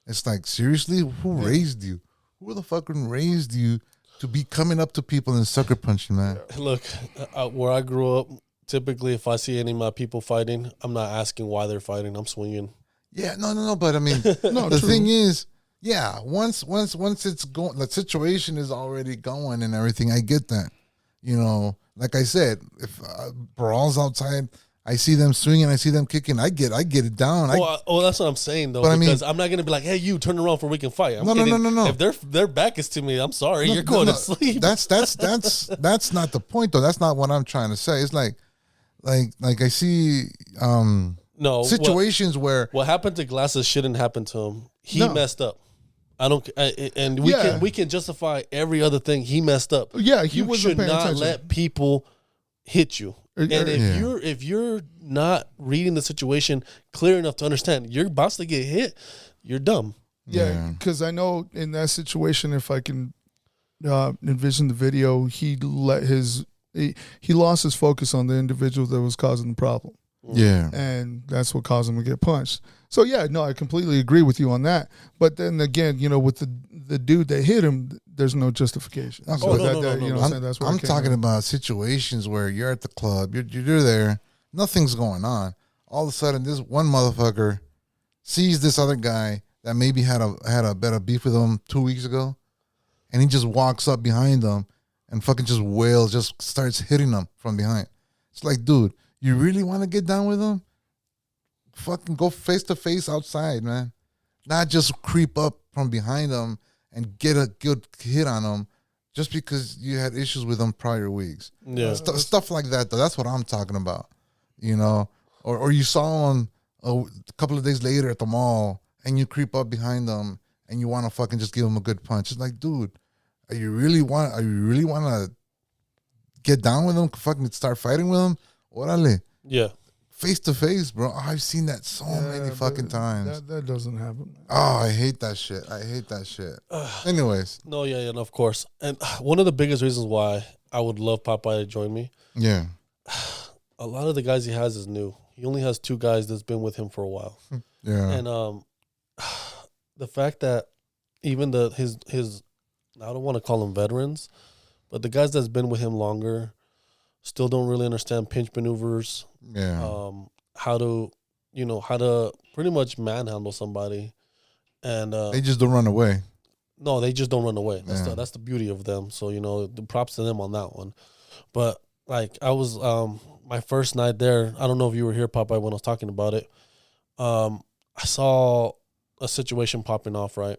It's like, seriously, who raised you? Who the fucking raised you to be coming up to people and sucker punching, man? Look, where I grew up, typically if I see any of my people fighting, I'm not asking why they're fighting. I'm swinging. Yeah, no. But I mean, the thing is, yeah, once it's going, the situation is already going and everything. I get that. Like I said, if brawls outside, I see them swinging, I see them kicking, I get it down. That's what I'm saying though. But because I'm not gonna be like, hey, you turn around for we can fight. No. If their back is to me, I'm sorry, you're going to sleep. That's not the point though. That's not what I'm trying to say. It's like I see situations where what happened to Glasses shouldn't happen to him. He messed up. We can justify every other thing. He messed up. Yeah, you should not let people hit you. And if you're not reading the situation clear enough to understand you're about to get hit, you're dumb. Yeah, because I know in that situation, if I can envision the video, he lost his focus on the individual that was causing the problem. Yeah. And that's what caused him to get punched. So, yeah, no, I completely agree with you on that. But then again, with the dude that hit him, there's no justification. I'm talking about situations where you're at the club, you're there, nothing's going on. All of a sudden, this one motherfucker sees this other guy that maybe had a better beef with him 2 weeks ago, and he just walks up behind them and fucking just wails, just starts hitting them from behind. It's like, dude, you really want to get down with him? Fucking go face to face outside, man. Not just creep up from behind them and get a good hit on them just because you had issues with them prior weeks. Yeah, stuff like that. Though. That's what I'm talking about. Or you saw them a couple of days later at the mall and you creep up behind them and you want to fucking just give them a good punch. It's like, dude, are you really want to get down with them? Fucking start fighting with them? Orale. Yeah. Face to face, bro. I've seen that so many fucking times. That doesn't happen. Oh, I hate that shit. Anyways. No, yeah, of course. And one of the biggest reasons why I would love Popeye to join me. Yeah. A lot of the guys he has is new. He only has 2 guys that's been with him for a while. Yeah. And the fact that even his I don't want to call them veterans, but the guys that's been with him longer still don't really understand pinch maneuvers. Yeah. How to pretty much manhandle somebody, and they just don't run away. No, they just don't run away. That's the beauty of them. So the props to them on that one. But like I was my first night there, I don't know if you were here, Popeye, when I was talking about it. I saw a situation popping off, right?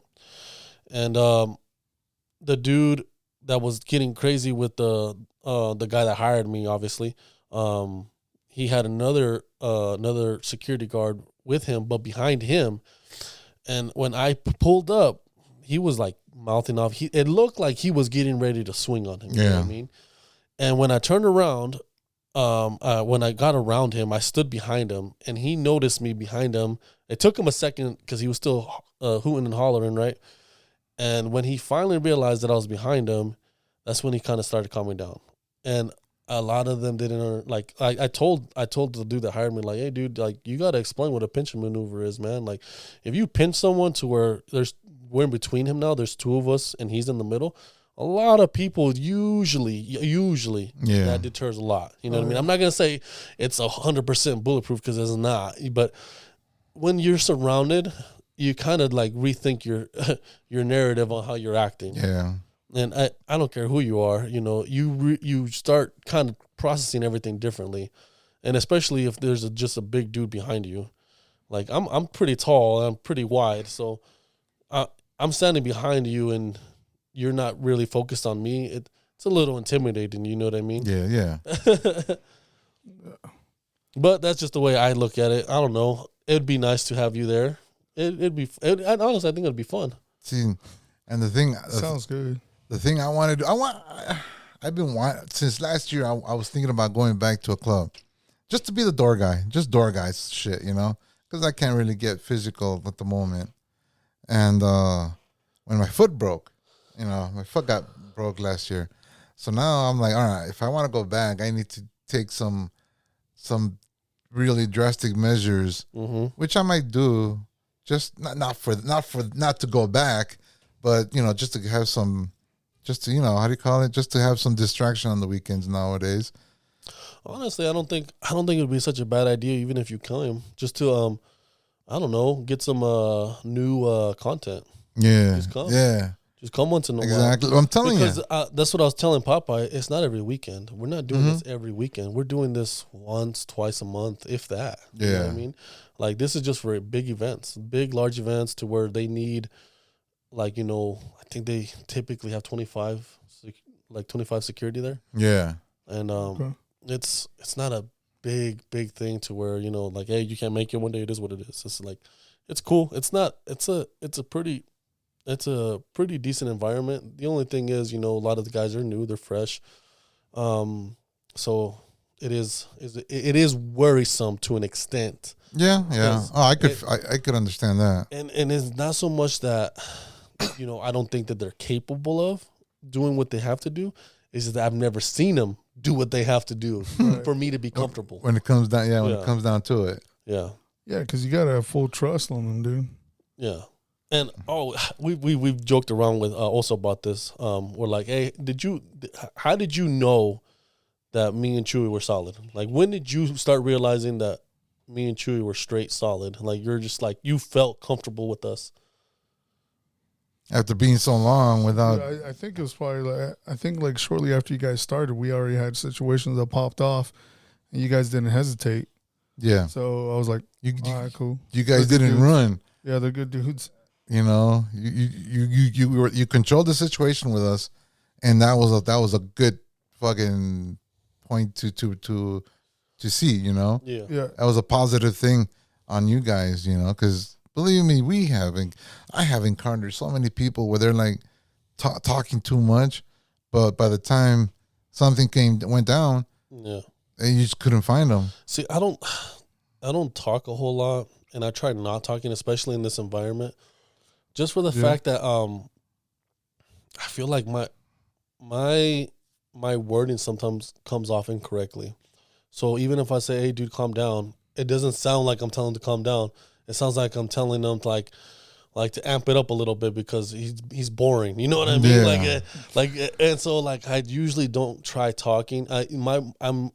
And the dude that was getting crazy with the guy that hired me, obviously, he had another security guard with him, but behind him. And when I pulled up, he was like mouthing off. It looked like he was getting ready to swing on him. You know what I mean? And when I turned around, when I got around him, I stood behind him, and he noticed me behind him. It took him a second because he was still hooting and hollering, right? And when he finally realized that I was behind him, that's when he kind of started calming down. And a lot of them didn't like. I told the dude that hired me, like, hey, dude, like, you got to explain what a pinching maneuver is, man. Like, if you pinch someone to where we're in between him now, there's two of us, and he's in the middle. A lot of people usually that deters a lot. You know what I mean? I'm not gonna say it's 100% bulletproof because it's not, but when you're surrounded, you kind of like rethink your narrative on how you're acting. Yeah. And I don't care who you are, you know, you start kind of processing everything differently, and especially if there's just a big dude behind you. Like I'm pretty tall, I'm pretty wide, so I'm standing behind you and you're not really focused on me. It's a little intimidating, you know what I mean? Yeah. But that's just the way I look at it. I don't know. It'd be nice to have you there. Honestly, I think it'd be fun. See, and the thing sounds good. The thing I want to do, I've been wanting since last year. I was thinking about going back to a club, just to be the door guy, just door guy shit, you know, because I can't really get physical at the moment. And when my foot broke, you know, my foot got broke last year, so now I'm like, all right, if I want to go back, I need to take some really drastic measures, which I might do, just not to go back, but you know, just to have some. Just to, you know, how do you call it? Just to have some distraction on the weekends nowadays. Honestly, I don't think it would be such a bad idea, even if you come, just to I don't know, get some new content. Yeah, just come. Yeah, just come once in a while. Exactly, I'm telling you. Because that's what I was telling Popeye. It's not every weekend. We're not doing this every weekend. We're doing this once, twice a month, if that. Yeah, you know what I mean, like this is just for big events, big large events, to where they need. Like, you know, I think they typically have 25 security there. Yeah. And it's not a big thing to where, you know, like, hey, you can't make it one day. It is what it is. It's like, it's cool. It's a pretty decent environment. The only thing is, you know, a lot of the guys are new, they're fresh. So it is worrisome to an extent. Yeah. Oh, I could understand that. And it's not so much that, you know, I don't think that they're capable of doing what they have to do. It's just that I've never seen them do what they have to do for me to be comfortable. When it comes down, it comes down to it. Yeah. Yeah, because you gotta have full trust on them, dude. Yeah. And we've joked around with also about this. We're like, hey, how did you know that me and Chewy were solid? Like, when did you start realizing that me and Chewy were straight solid? Like, you're just like, you felt comfortable with us. After being so long without... Yeah, I think it was probably like shortly after you guys started, we already had situations that popped off, and you guys didn't hesitate. Yeah. So I was like, all right, cool. You guys didn't run. Yeah, they're good dudes. You know, you controlled the situation with us, and that was a good fucking point to see. You know. Yeah. That was a positive thing on you guys. You know, because believe me, I have encountered so many people where they're like talking too much, but by the time something went down, you just couldn't find them. See, I don't talk a whole lot, and I try not talking, especially in this environment, just for the fact that I feel like my wording sometimes comes off incorrectly. So even if I say, "Hey, dude, calm down," it doesn't sound like I'm telling him to calm down. It sounds like I'm telling them to like to amp it up a little bit because he's boring. You know what I mean? Yeah. And so I usually don't try talking. I'm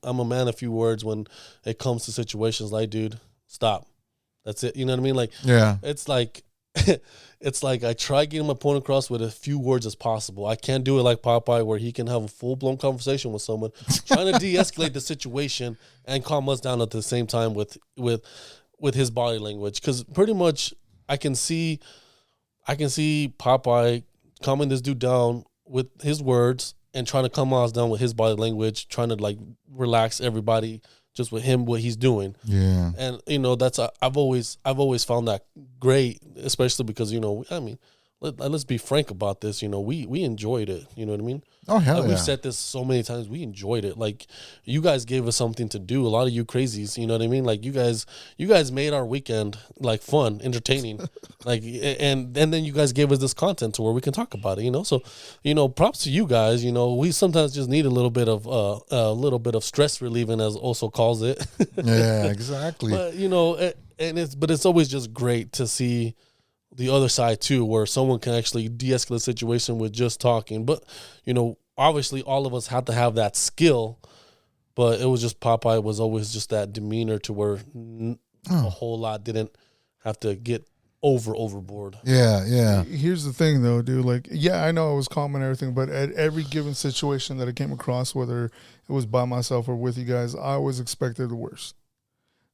a man of few words when it comes to situations. Like, dude, stop. That's it. You know what I mean? Like, yeah. It's like it's like I try getting my point across with as few words as possible. I can't do it like Popeye, where he can have a full-blown conversation with someone, trying to de-escalate the situation and calm us down at the same time with his body language. Because pretty much I can see Popeye calming this dude down with his words and trying to calm us down with his body language, trying to like relax everybody just with him, what he's doing. Yeah. And, that's, I've always found that great, especially because, I mean, let's be frank about this. We enjoyed it. You know what I mean? Oh, hell yeah. We've said this so many times. We enjoyed it. Like, you guys gave us something to do. A lot of you crazies, you know what I mean? Like, you guys made our weekend, like, fun, entertaining. Like, and then you guys gave us this content to where we can talk about it, So, props to you guys. We sometimes just need a little bit of stress relieving, as also calls it. Yeah, exactly. But, it's always just great to see the other side too, where someone can actually de-escalate the situation with just talking. But, obviously all of us had to have that skill, but it was just Popeye was always just that demeanor to where a whole lot didn't have to get overboard. Yeah, yeah. Here's the thing though, dude. Like, yeah, I know I was calm and everything, but at every given situation that I came across, whether it was by myself or with you guys, I always expected the worst.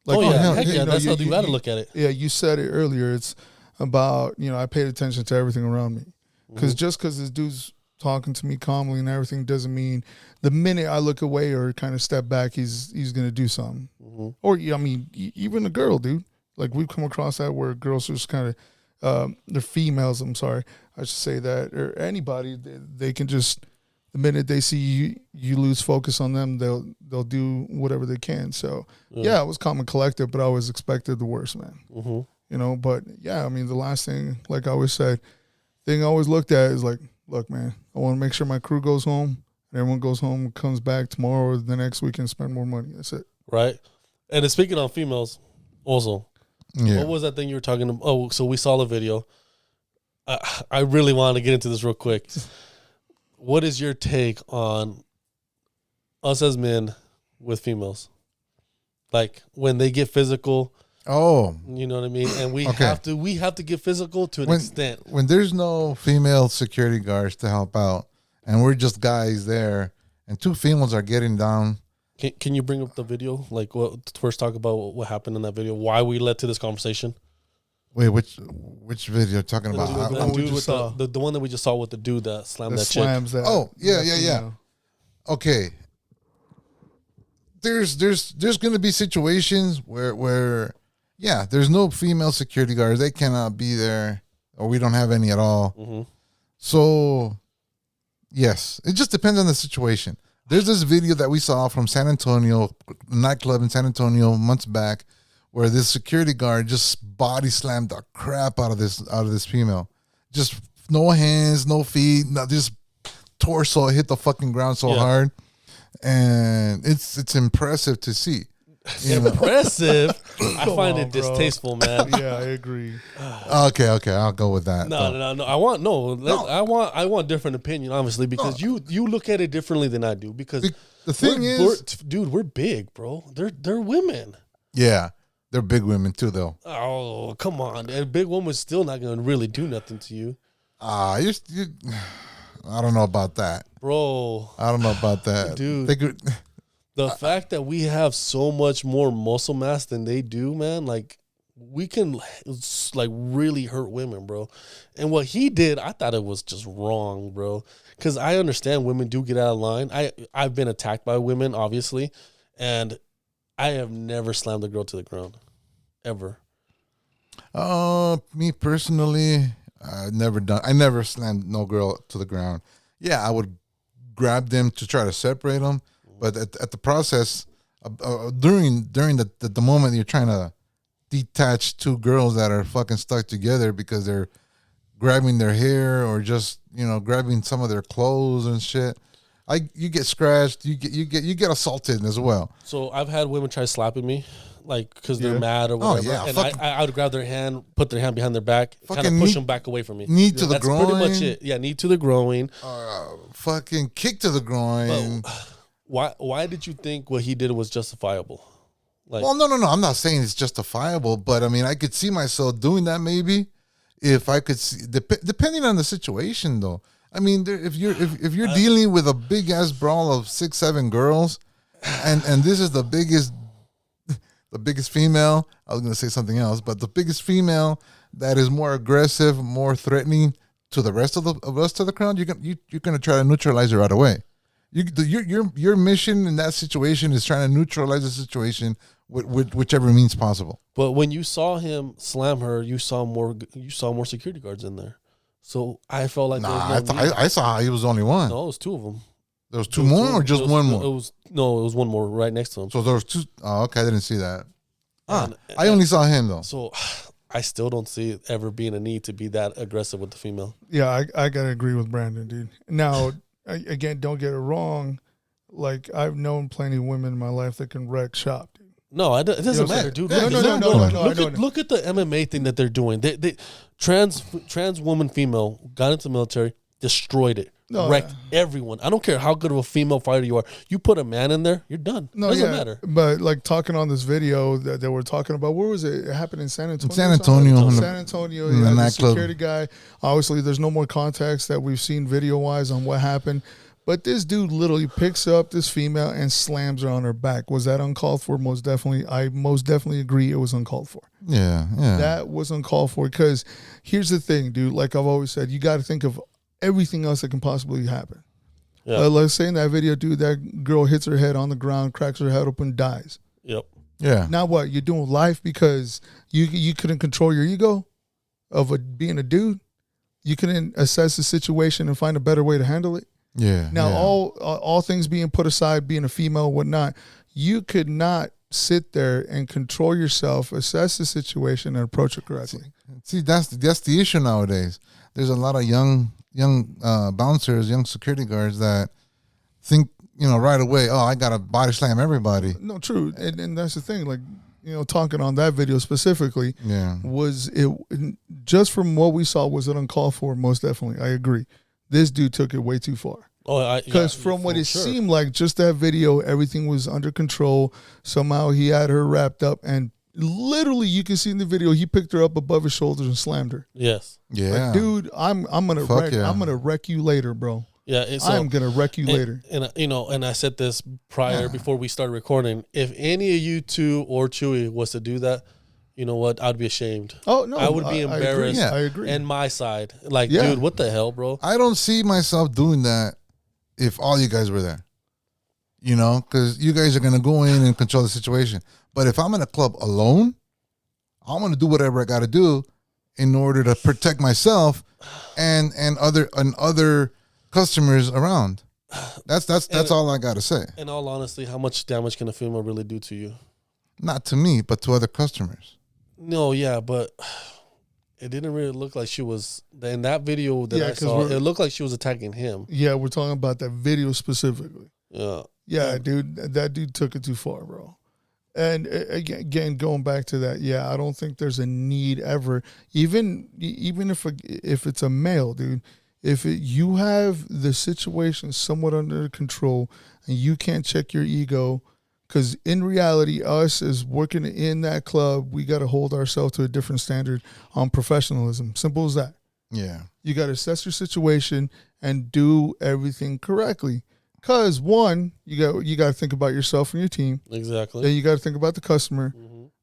Like, that's how you got to look at it. Yeah, you said it earlier. It's about, I paid attention to everything around me. Because just because this dude's talking to me calmly and everything doesn't mean the minute I look away or kind of step back, he's going to do something. Or, I mean, even a girl, dude. Like, we've come across that where girls are just kind of, they're females, I'm sorry, I should say that, or anybody, they can just, the minute they see you lose focus on them, they'll do whatever they can. So, yeah, I was calm and collected, but I always expected the worst, man. But yeah, I mean, the last thing, like I always said, thing I always looked at is like, look, man, I want to make sure my crew goes home and everyone goes home and comes back tomorrow or the next week and spend more money. That's it. Right. And then speaking on females, also, what was that thing you were talking about? Oh, so we saw the video. I really want to get into this real quick. What is your take on us as men with females? Like, when they get physical. Oh, you know what I mean? And we have to get physical to an extent. When there's no female security guards to help out and we're just guys there and two females are getting down. Can you bring up the video? Like, first talk about what happened in that video, why we led to this conversation. Wait, which video talking about? The one that we just saw with the dude that slammed that chick. Yeah. Okay. There's going to be situations where there's no female security guards. They cannot be there, or we don't have any at all. So, yes, it just depends on the situation. There's this video that we saw from San Antonio, a nightclub in San Antonio months back, where this security guard just body slammed the crap out of this female. Just no hands, no feet, just torso hit the fucking ground so hard. And it's impressive to see. Impressive? I find it distasteful, man. Yeah, I agree. Okay, I'll go with that. No. I want different opinion, obviously, because you look at it differently than I do. Because the thing is, dude, we're big, bro. They're women. Yeah, they're big women too, though. Oh, come on, a big woman's still not gonna really do nothing to you. I don't know about that, bro. I don't know about that, dude. The fact that we have so much more muscle mass than they do, man, like, we can, like, really hurt women, bro. And what he did, I thought it was just wrong, bro. Because I understand women do get out of line. I've been attacked by women, obviously, and I have never slammed a girl to the ground, ever. Me personally, I never slammed no girl to the ground. Yeah, I would grab them to try to separate them. But at the process, during the moment you're trying to detach two girls that are fucking stuck together because they're grabbing their hair or just grabbing some of their clothes and shit, you get scratched, you get assaulted as well. So I've had women try slapping me, like, because they're mad or whatever. And I would grab their hand, put their hand behind their back, kind of push them back away from me. Knee to the groin. That's pretty much it. Yeah, knee to the groin. Fucking kick to the groin. Why did you think what he did was justifiable? Like, well, no. I'm not saying it's justifiable, but I mean, I could see myself doing that maybe if I could see, depending on the situation, though. I mean, if you're dealing with a big ass brawl of 6-7 girls, and this is the biggest female. I was gonna say something else, but the biggest female that is more aggressive, more threatening to the rest of the crowd, you're gonna try to neutralize her right away. Your mission in that situation is trying to neutralize the situation with whichever means possible. But when you saw him slam her, you saw more security guards in there. So I felt like I saw he was only one. No, it was two of them. There was two more, or just one more? It was one more right next to him. So there was two. Oh, okay, I didn't see that. I only saw him though. So I still don't see it ever being a need to be that aggressive with the female. Yeah, I gotta agree with Branden, dude. Now, again, don't get it wrong. Like, I've known plenty of women in my life that can wreck shop, dude. No, it doesn't matter, dude. No. Look at the MMA thing that they're doing. They trans woman, female, got into the military, destroyed it. Wrecked everyone. I don't care how good of a female fighter you are. You put a man in there, you're done. Doesn't matter. But like talking on this video that they were talking about, where was it? It happened in San Antonio. San Antonio. San Antonio. Yeah, the security guy. Obviously, there's no more context that we've seen video wise on what happened. But this dude literally picks up this female and slams her on her back. Was that uncalled for? Most definitely. I most definitely agree it was uncalled for. Yeah. That was uncalled for because here's the thing, dude. Like I've always said, you got to think of everything else that can possibly happen. Yeah. Let's say in that video, dude, that girl hits her head on the ground, cracks her head open, dies. Yep. Yeah. Now what? You're doing life because you couldn't control your ego of being a dude. You couldn't assess the situation and find a better way to handle it. Yeah. Now all things being put aside, being a female, whatnot, you could not sit there and control yourself, assess the situation, and approach it correctly. See, that's the issue nowadays. There's a lot of young bouncers, young security guards that think, right away, I got to body slam everybody. No, true. And that's the thing. Like, talking on that video specifically, was it just from what we saw, was it uncalled for? Most definitely. I agree. This dude took it way too far. Because from what it seemed like, just that video, everything was under control. Somehow he had her wrapped up, and literally you can see in the video he picked her up above his shoulders and slammed her. Yes. Yeah. Like, dude, I'm gonna wreck you later, bro. Yeah, I'm gonna wreck you later. And I said this prior before we started recording. If any of you two or Chewy was to do that, you know what? I'd be ashamed. Oh no, I would be embarrassed. I agree. And my side, like, dude, what the hell, bro? I don't see myself doing that if all you guys were there. Because you guys are gonna go in and control the situation. But if I'm in a club alone, I'm gonna do whatever I got to do in order to protect myself and other customers around. That's all I got to say. In all honesty, how much damage can a female really do to you? Not to me, but to other customers. No, yeah, but it didn't really look like she was in that video that I saw. It looked like she was attacking him. Yeah, we're talking about that video specifically. Yeah, dude, that dude took it too far, bro. And again, going back to that, I don't think there's a need ever, even if it's a male, dude. If you have the situation somewhat under control and you can't check your ego, because in reality, us as working in that club, we got to hold ourselves to a different standard on professionalism. Simple as that. Yeah. You got to assess your situation and do everything correctly. Because one, you got to think about yourself and your team. Exactly. Then you got to think about the customer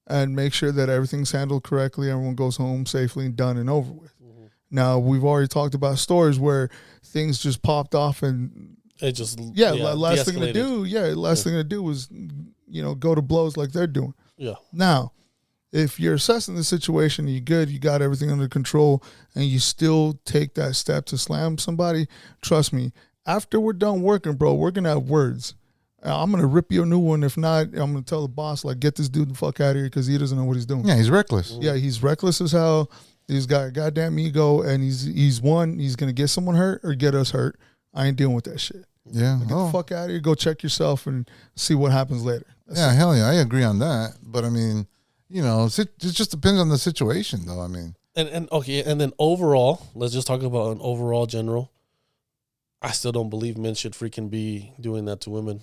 and make sure that everything's handled correctly. Everyone goes home safely and done and over with. Now, we've already talked about stories where things just popped off and it just last thing to do was go to blows like they're doing. Yeah. Now, if you're assessing the situation, you got everything under control, and you still take that step to slam somebody, trust me, after we're done working, bro, we're gonna have words. I'm gonna rip you a new one. If not, I'm gonna tell the boss, like, get this dude the fuck out of here because he doesn't know what he's doing. Yeah, he's reckless. Yeah, he's reckless as hell. He's got a goddamn ego, and he's gonna get someone hurt or get us hurt. I ain't dealing with that shit. Yeah. Get the fuck out of here. Go check yourself and see what happens later. Hell yeah. I agree on that. But I mean, it just depends on the situation, though. I mean, and then overall, let's just talk about an overall general. I still don't believe men should freaking be doing that to women.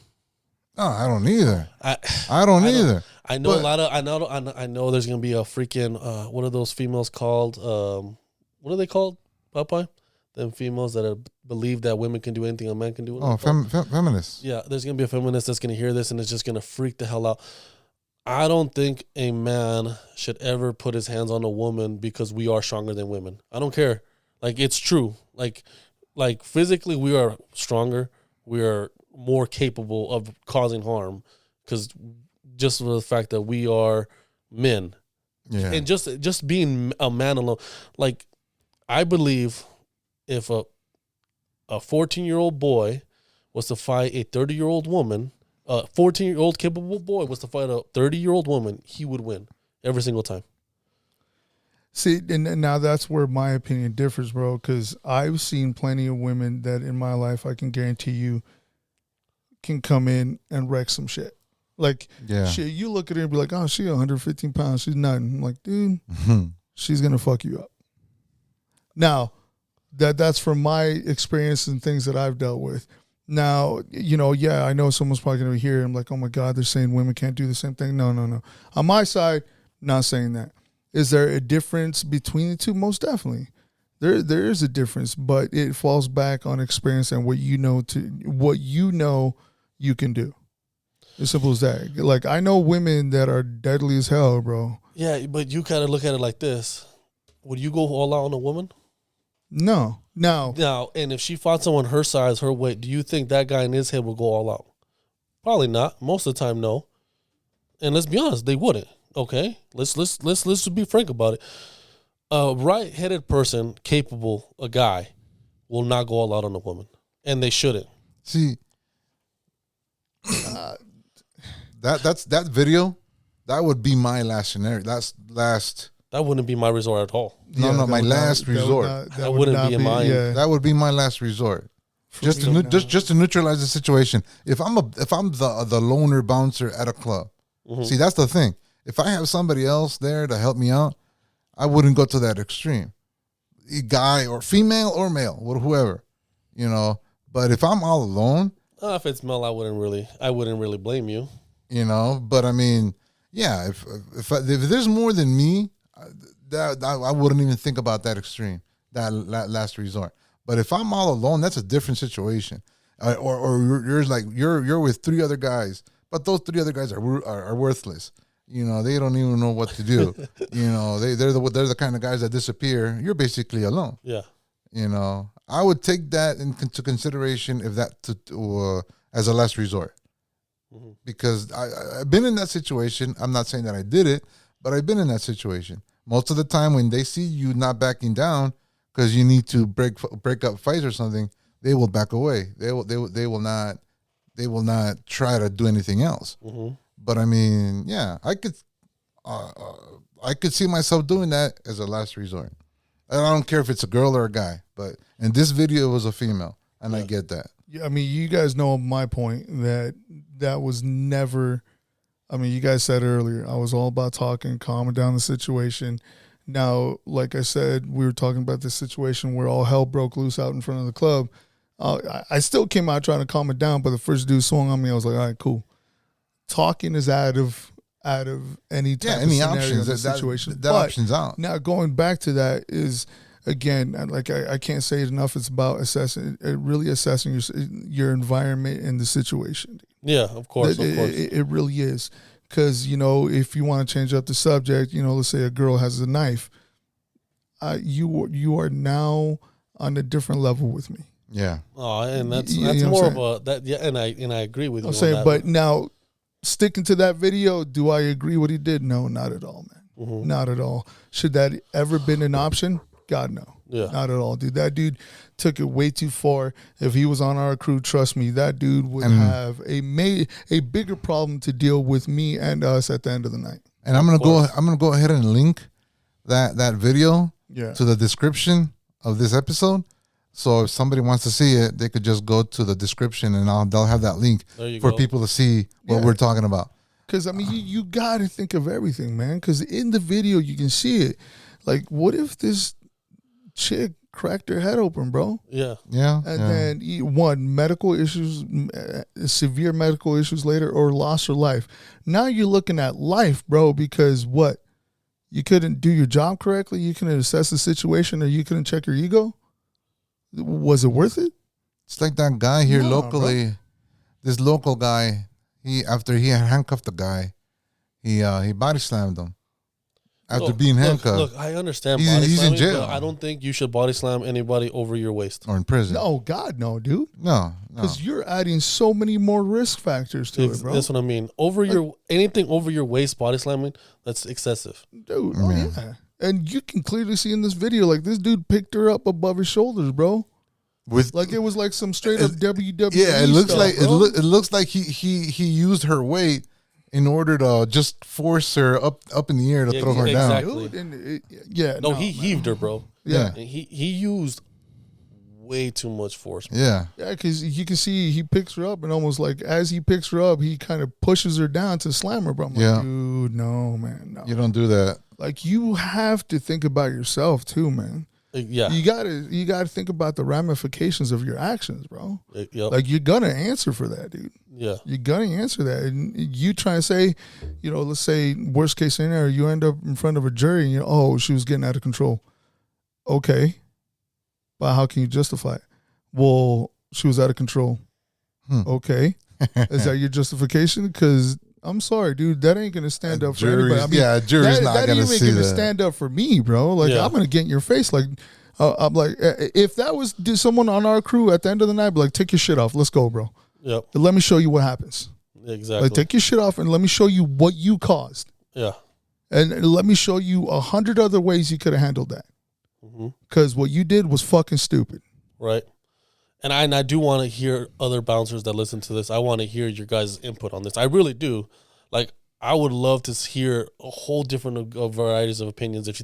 No, I don't either. I don't either. I know I know there's gonna be a freaking what are those females called? what are they called, Popeye? Them females that believe that women can do anything a man can do. Oh, feminists. Yeah, there's going to be a feminist that's going to hear this and it's just going to freak the hell out. I don't think a man should ever put his hands on a woman because we are stronger than women. I don't care. Like, it's true. Like physically we are stronger. We are more capable of causing harm because just for the fact that we are men. Yeah. And just being a man alone. Like, I believe if a 14-year-old boy was to fight a 30-year-old woman, a 14-year-old capable boy was to fight a 30-year-old woman, he would win every single time. See, and now that's where my opinion differs, bro, because I've seen plenty of women that in my life I can guarantee you can come in and wreck some shit. Like, shit, you look at her and be like, oh, she 115 pounds. She's nothing. I'm like, dude, she's going to fuck you up. Now, that's from my experience and things that I've dealt with. Now, you know, yeah, I know someone's probably going to hear it. I'm like, oh, my God, they're saying women can't do the same thing. No. On my side, not saying that. Is there a difference between the two? Most definitely. There is a difference, but it falls back on experience and what you know you can do. As simple as that. Like, I know women that are deadly as hell, bro. Yeah, but you kind of look at it like this. Would you go all out on a woman? No. Now, and if she fought someone her size, her weight, do you think that guy in his head would go all out? Probably not. Most of the time, no. And let's be honest, they wouldn't. Okay, let's just be frank about it. A right-headed person, capable, a guy, will not go all out on a woman, and they shouldn't. See, that video, that would be my last scenario. That wouldn't be my resort at all. No, my last resort. That wouldn't be in mine. Yeah. That would be my last resort. Just to neutralize the situation. If I'm the loner bouncer at a club, see, that's the thing. If I have somebody else there to help me out, I wouldn't go to that extreme. A guy or female or male, whoever, you know. But if I'm all alone, if it's male, I wouldn't really blame you. You know. But I mean, yeah. If there's more than me, I wouldn't even think about that extreme, that last resort. But if I'm all alone, that's a different situation. Or you're with three other guys, but those three other guys are worthless. You know, they don't even know what to do. You know, they're the kind of guys that disappear. You're basically alone. Yeah. You know, I would take that into consideration if that as a last resort, because I've been in that situation. I'm not saying that I did it, but I've been in that situation. Most of the time, when they see you not backing down because you need to break up fights or something, they will back away. They will not try to do anything else. But I mean, yeah, I could see myself doing that as a last resort. And I don't care if it's a girl or a guy, but in this video it was a female, and I get that. Yeah, I mean, you guys know my point that was never. I mean, you guys said earlier, I was all about talking, calming down the situation. Now, like I said, we were talking about this situation where all hell broke loose out in front of the club. I still came out trying to calm it down, but the first dude swung on me. I was like, all right, cool. Talking is out of any type of scenario options, in the situation. That option's out. Now, going back to that is, again, like I can't say it enough. It's about really assessing your environment and the situation. Yeah, of course. It really is. Because, you know, if you want to change up the subject, you know, let's say a girl has a knife, you are now on a different level with me. Yeah. Oh, and that's more of a that. Yeah, and I agree with you. I'm saying, but now sticking to that video, do I agree what he did? No, not at all, man. Not at all. Should that ever been an option? God, no. Yeah. Not at all, dude. That dude took it way too far. If he was on our crew, trust me, that dude would have a bigger problem to deal with me and us at the end of the night. And I'm gonna go ahead and link that video to the description of this episode. So if somebody wants to see it, they could just go to the description and they'll have that link for people to see what we're talking about. Because, I mean, you got to think of everything, man. Because in the video, you can see it. Like, what if this chick cracked her head open, bro? Yeah. And then, medical issues, severe medical issues later, or lost her life. Now you're looking at life, bro, because what? you couldn't do your job correctly, you couldn't assess the situation, or you couldn't check your ego? Was it worth it? It's like that guy here locally. Bro. This local guy, after he handcuffed the guy, he body slammed him. After being handcuffed. Look, I understand he's in jail. But I don't think you should body slam anybody over your waist. Or in prison. No, God, no, dude. No. Because you're adding so many more risk factors to it, bro. That's what I mean. Anything over your waist body slamming, that's excessive. Dude, yeah. And you can clearly see in this video, like, this dude picked her up above his shoulders, bro. Like it was like some straight up WWE. Yeah, it looks stuff, like bro. it looks like he used her weight in order to just force her up in the air to throw her down. Dude, and he heaved her, bro. Yeah, and he used way too much force. Bro. Yeah, because you can see he picks her up, and almost like as he picks her up, he kind of pushes her down to slam her. Bro, I'm like, dude, no, man, no. You don't do that. Like, you have to think about yourself too, man. Yeah, you gotta think about the ramifications of your actions, bro. Yep. Like, you're gonna answer for that, dude. Yeah, you're gonna answer that. And you try and say, let's say worst case scenario, you end up in front of a jury and she was getting out of control. Okay, but how can you justify it? Well, she was out of control. Okay, is that your justification? Because I'm sorry, dude. That ain't gonna stand up for anybody. I mean, a jury's not gonna see that. That ain't gonna stand up for me, bro. Like, I'm gonna get in your face. Like, I'm like, if that was someone on our crew at the end of the night, I'd be like, take your shit off. Let's go, bro. Yep. And let me show you what happens. Exactly. Like, take your shit off and let me show you what you caused. Yeah. And let me show you 100 other ways you could have handled that. Because what you did was fucking stupid. Right. And I do want to hear other bouncers that listen to this. I want to hear your guys' input on this. I really do. Like, I would love to hear a whole different varieties of opinions. If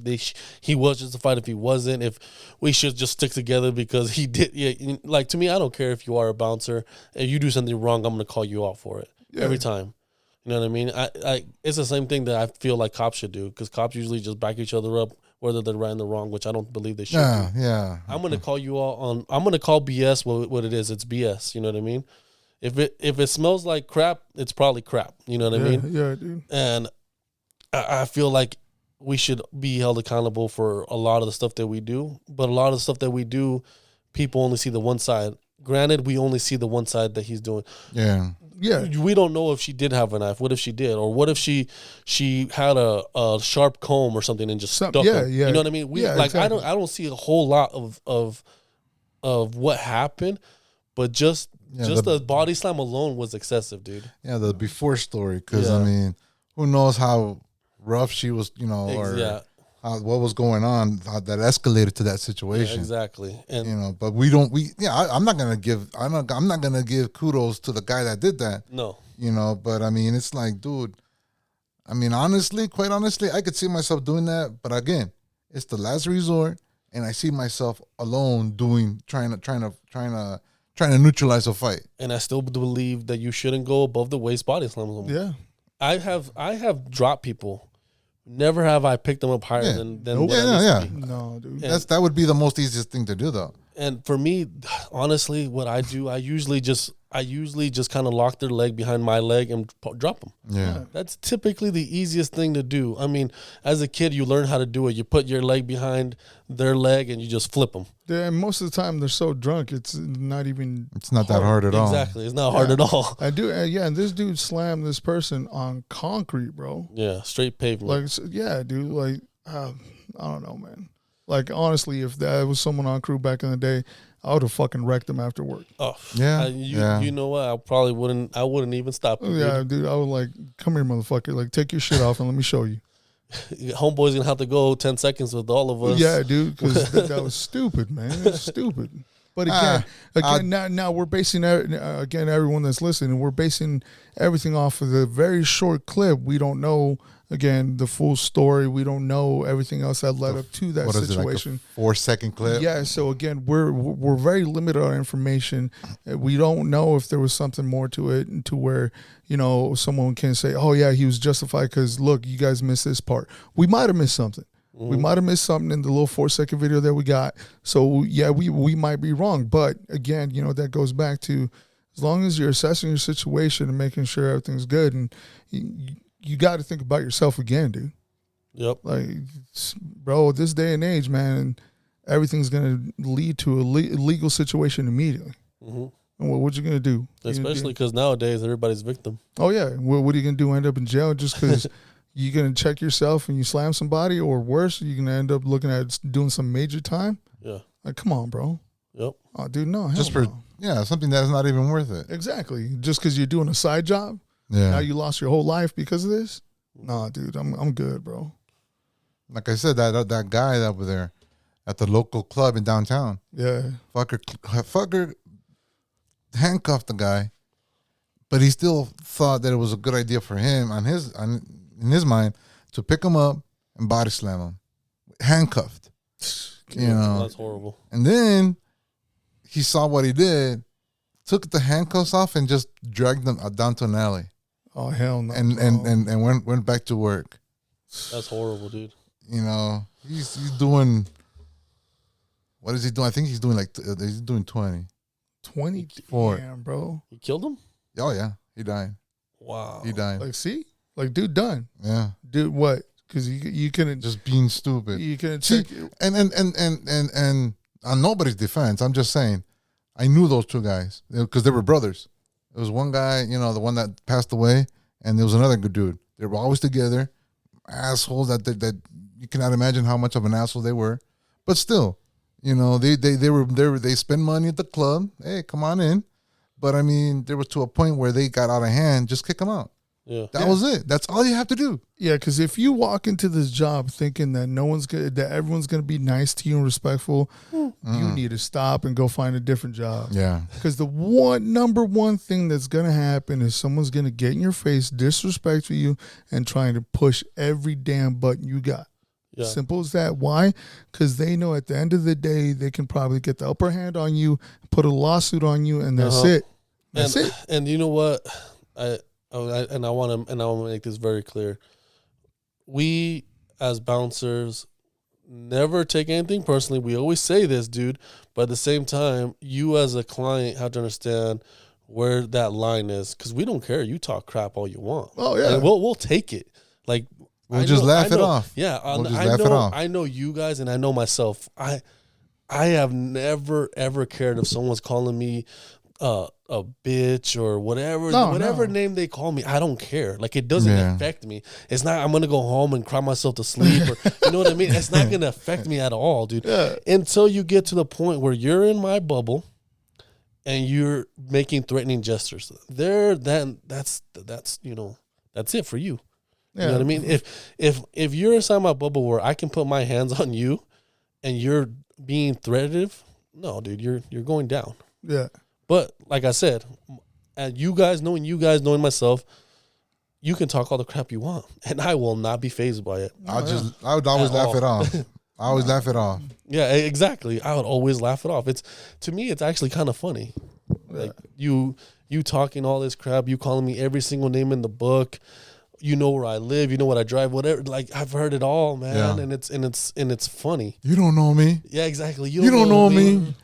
he was justified, if he wasn't, if we should just stick together because he did. Yeah, like, to me, I don't care if you are a bouncer. If you do something wrong, I'm going to call you out for it every time. You know what I mean? I it's the same thing that I feel like cops should do, because cops usually just back each other up, whether they're right or wrong, which I don't believe they should do. Yeah. I'm going to call you all on. I'm going to call BS what it is. It's BS. You know what I mean? If it smells like crap, it's probably crap. You know what I mean? Yeah, dude. And I feel like we should be held accountable for a lot of the stuff that we do. But a lot of the stuff that we do, people only see the one side. Granted, we only see the one side that he's doing. Yeah. Yeah. We don't know if she did have a knife. What if she did? Or what if she had a sharp comb or something and just stuck him? Yeah. You know what I mean? Exactly. I don't see a whole lot of what happened, but just the body slam alone was excessive, dude. Yeah, the before story, because I mean, who knows how rough she was, or what was going on, how that escalated to that situation. Yeah, exactly. And but I'm not gonna give kudos to the guy that did that. No. But I mean, it's like, dude, I mean, quite honestly, I could see myself doing that, but again, it's the last resort, and I see myself alone trying to neutralize a fight. And I still believe that you shouldn't go above the waist body slam. Yeah. I have dropped people. Never have I picked them up higher than what yeah. No, dude. That would be the most easiest thing to do, though. And for me, honestly, what I do, I usually just kind of lock their leg behind my leg and drop them. Yeah. That's typically the easiest thing to do. I mean, as a kid, you learn how to do it. You put your leg behind their leg and you just flip them. Yeah, and most of the time they're so drunk, it's not that hard at all. Exactly. It's not hard at all. I do. And this dude slammed this person on concrete, bro. Yeah, straight pavement. Like, yeah, dude. Like, I don't know, man. Like, honestly, if that was someone on crew back in the day, I would have fucking wrecked them after work. Oh, yeah. You know what? I probably wouldn't. I wouldn't even stop. Yeah, dude. I would like, come here, motherfucker. Like, take your shit off and let me show you. Homeboy's gonna have to go 10 seconds with all of us. Yeah, dude. Because that was stupid, man. It's stupid. But again, now we're basing everyone that's listening, we're basing everything off of the very short clip. We don't know, again, the full story. We don't know everything else that led up to that situation. Like a 4-second clip? Yeah. So again, we're very limited on information. We don't know if there was something more to it, to where someone can say, "Oh yeah, he was justified because look, you guys missed this part." We might have missed something. We might have missed something in the little 4-second video that we got. So, yeah, we might be wrong. But, again, that goes back to, as long as you're assessing your situation and making sure everything's good, and you got to think about yourself again, dude. Yep. Like, bro, this day and age, man, everything's gonna lead to a legal situation immediately. Mm-hmm. And what you gonna do? Especially because nowadays everybody's victim. Oh yeah, what are you gonna do? End up in jail just because you're gonna check yourself and you slam somebody, or worse, you're gonna end up looking at doing some major time? Yeah. Like, come on, bro. Yep. Oh, dude, no. Just for something that's not even worth it. Exactly. Just because you're doing a side job, now you lost your whole life because of this. Nah, dude, I'm good, bro. Like I said, that guy over there at the local club in downtown. Yeah. Fucker handcuffed the guy, but he still thought that it was a good idea for him in his mind to pick him up and body slam him, handcuffed. You know, that's horrible. And then he saw what he did, took the handcuffs off, and just dragged them down to an alley. Oh hell no! And went back to work. That's horrible, dude. You know, he's doing. What is he doing? I think he's doing he's doing 20. 24. Damn, bro. You killed him? Oh yeah, he died. Wow. He died. Like, see, like, dude, done. Yeah. Dude, what? Because you couldn't just being stupid. You couldn't see, check it. And on nobody's defense, I'm just saying, I knew those two guys because they were brothers. There was one guy, you know, the one that passed away, and there was another good dude. They were always together, assholes that you cannot imagine how much of an asshole they were, but still, you know, they spend money at the club. Hey, come on in, but I mean, there was to a point where they got out of hand. Just kick them out. Yeah, that was it. That's all you have to do. Yeah, because if you walk into this job thinking that that everyone's gonna be nice to you and respectful, you need to stop and go find a different job. Yeah, because the number one thing that's gonna happen is someone's gonna get in your face, disrespect you, and trying to push every damn button you got. Yeah. Simple as that. Why? Because they know at the end of the day they can probably get the upper hand on you, put a lawsuit on you, and that's it. That's it. And you know what? I want to make this very clear. We as bouncers never take anything personally. We always say this, dude, but at the same time, you as a client have to understand where that line is, because we don't care. You talk crap all you want. Oh yeah, and we'll take it. Like we'll just laugh it off. Yeah, we'll just laugh it off. I know you guys, and I know myself. I have never ever cared if someone's calling me a bitch or whatever name they call me. I don't care. Like, it doesn't affect me. It's not I'm gonna go home and cry myself to sleep, or you know what I mean? It's not gonna affect me at all, dude. Yeah. Until you get to the point where you're in my bubble and you're making threatening gestures. That's you know, that's it for you. Yeah. You know what I mean? If you're inside my bubble where I can put my hands on you and you're being threatening, no, dude, you're going down. Yeah. But like I said, and you guys knowing myself, you can talk all the crap you want, and I will not be fazed by it. I would always laugh it off. I always laugh it off. Yeah, exactly. I would always laugh it off. To me, it's actually kind of funny. Like you talking all this crap, you calling me every single name in the book. You know where I live, you know what I drive, whatever. Like, I've heard it all, man, and it's funny. You don't know me. Yeah, exactly. You don't know me.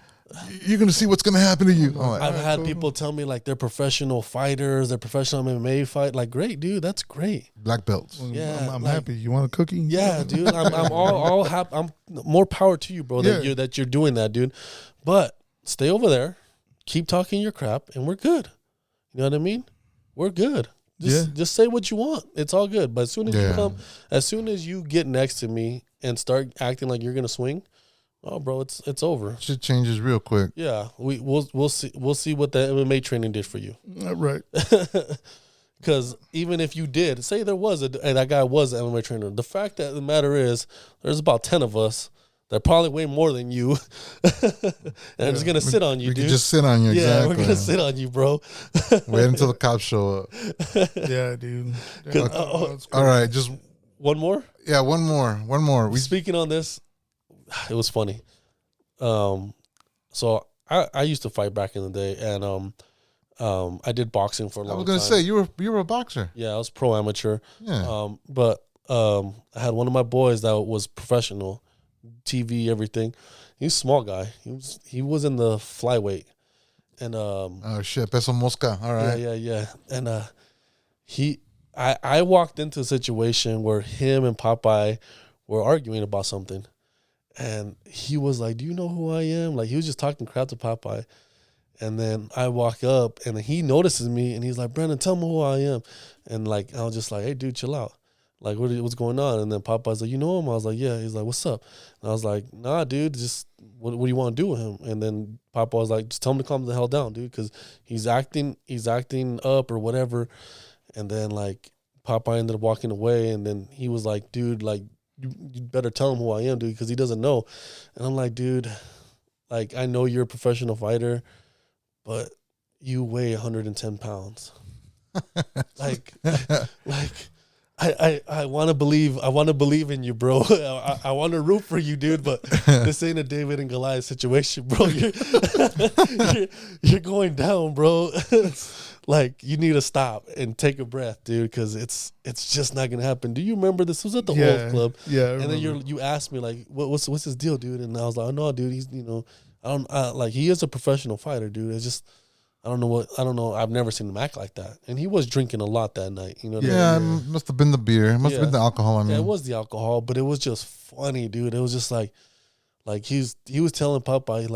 You're going to see what's going to happen to you. I've had people tell me, like, they're professional fighters, they're professional MMA fight. Like, great, dude, that's great. Black belts. Well, yeah, I'm happy. You want a cookie? Yeah, dude, I'm all happy. I'm more power to you, bro, that you're doing that, dude. But stay over there, keep talking your crap, and we're good. You know what I mean? We're good. Just say what you want. It's all good. But as soon as you get next to me and start acting like you're gonna swing, oh, bro, it's over. Shit changes real quick. Yeah, we'll see what the MMA training did for you. Right. Because even if you did say there was that guy was an MMA trainer, the fact that the matter is there's about 10 of us that probably weigh more than you, and I'm just gonna sit on you, dude. We can just sit on you. Yeah, exactly. we're gonna sit on you, bro. Wait until the cops show up. Yeah, dude. All right, just one more. Yeah, one more. Speaking on this, it was funny. So I used to fight back in the day, and I did boxing for a long time. I was gonna say you were a boxer. Yeah, I was pro amateur. Yeah. But I had one of my boys that was professional, TV, everything. He's a small guy. He was in the flyweight, and oh shit, peso mosca. All right. Yeah. And I walked into a situation where him and Popeye were arguing about something. And he was like, do you know who I am? Like, he was just talking crap to Popeye. And then I walk up, and he notices me, and he's like, Branden, tell me who I am. And, like, I was just like, hey, dude, chill out. Like, what's going on? And then Popeye's like, you know him? I was like, yeah. He's like, what's up? And I was like, nah, dude, just what do you want to do with him? And then Popeye was like, just tell him to calm the hell down, dude, because he's acting up or whatever. And then, like, Popeye ended up walking away, and then he was like, dude, like, you better tell him who I am, dude, because he doesn't know. And I'm like, dude, like, I know you're a professional fighter, but you weigh 110 pounds. like, I want to believe in you, bro. I want to root for you, dude, but this ain't a David and Goliath situation, bro. You're going down, bro. Like, you need to stop and take a breath, dude, because it's just not gonna happen. Do you remember this? Was at the Wolf Club? Yeah. And then you asked me, like, what's his deal, dude? And I was like, oh no, dude, he's like, he is a professional fighter, dude. It's just I don't know. I've never seen him act like that. And he was drinking a lot that night. You know what I mean? It must have been the beer. It must have been the alcohol. I mean, yeah, it was the alcohol, but it was just funny, dude. It was just like he was telling Popeye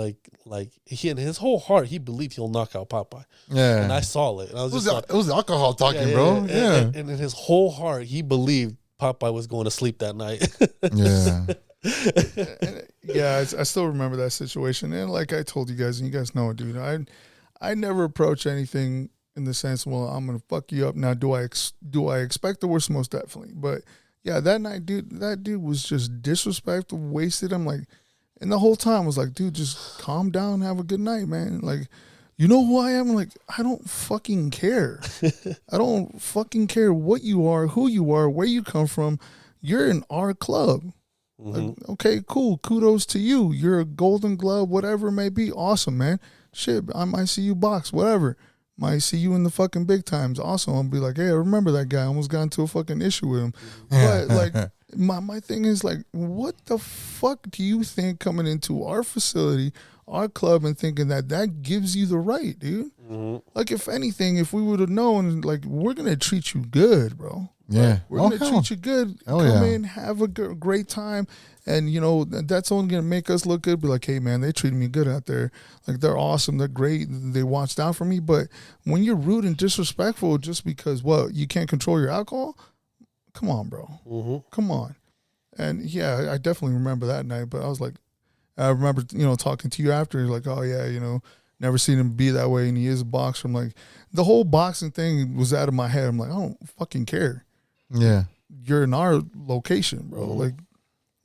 like he in his whole heart he believed he'll knock out Popeye. Yeah, and I saw it. And I was it was the alcohol talking, bro. Yeah, and in his whole heart he believed Popeye was going to sleep that night. Yeah, I still remember that situation. And like I told you guys, and you guys know it, dude. I never approach anything in the sense, well, I'm gonna fuck you up. Now, do I expect the worst? Most definitely. But yeah, that night, dude, that dude was just disrespectful, wasted. I'm like, and the whole time I was like, dude, just calm down, have a good night, man. Like, you know who I am? I'm like, I don't fucking care. I don't fucking care what you are, who you are, where you come from. You're in our club. Mm-hmm. Like, okay, cool. Kudos to you. You're a Golden Glove, whatever it may be. Awesome, man. Shit, I might see you box, whatever. Might see you in the fucking big times. Awesome. I'll be like, hey, I remember that guy. I almost got into a fucking issue with him. But like, my thing is like, what the fuck do you think coming into our facility, our club, and thinking that gives you the right, dude? Mm-hmm. Like, if anything, if we would have known, like, we're gonna treat you good, bro. Yeah, like, we're gonna treat you good. Come in, have a great time. And, you know, that's only going to make us look good. Be like, hey, man, they treated me good out there. Like, they're awesome. They're great. They watched out for me. But when you're rude and disrespectful just because, well, you can't control your alcohol, come on, bro. Mm-hmm. Come on. And, yeah, I definitely remember that night. But I was like, I remember, you know, talking to you after. Like, oh, yeah, you know, never seen him be that way. And he is a boxer. I'm like, the whole boxing thing was out of my head. I'm like, I don't fucking care. Yeah. You're in our location, bro. Mm-hmm. Like,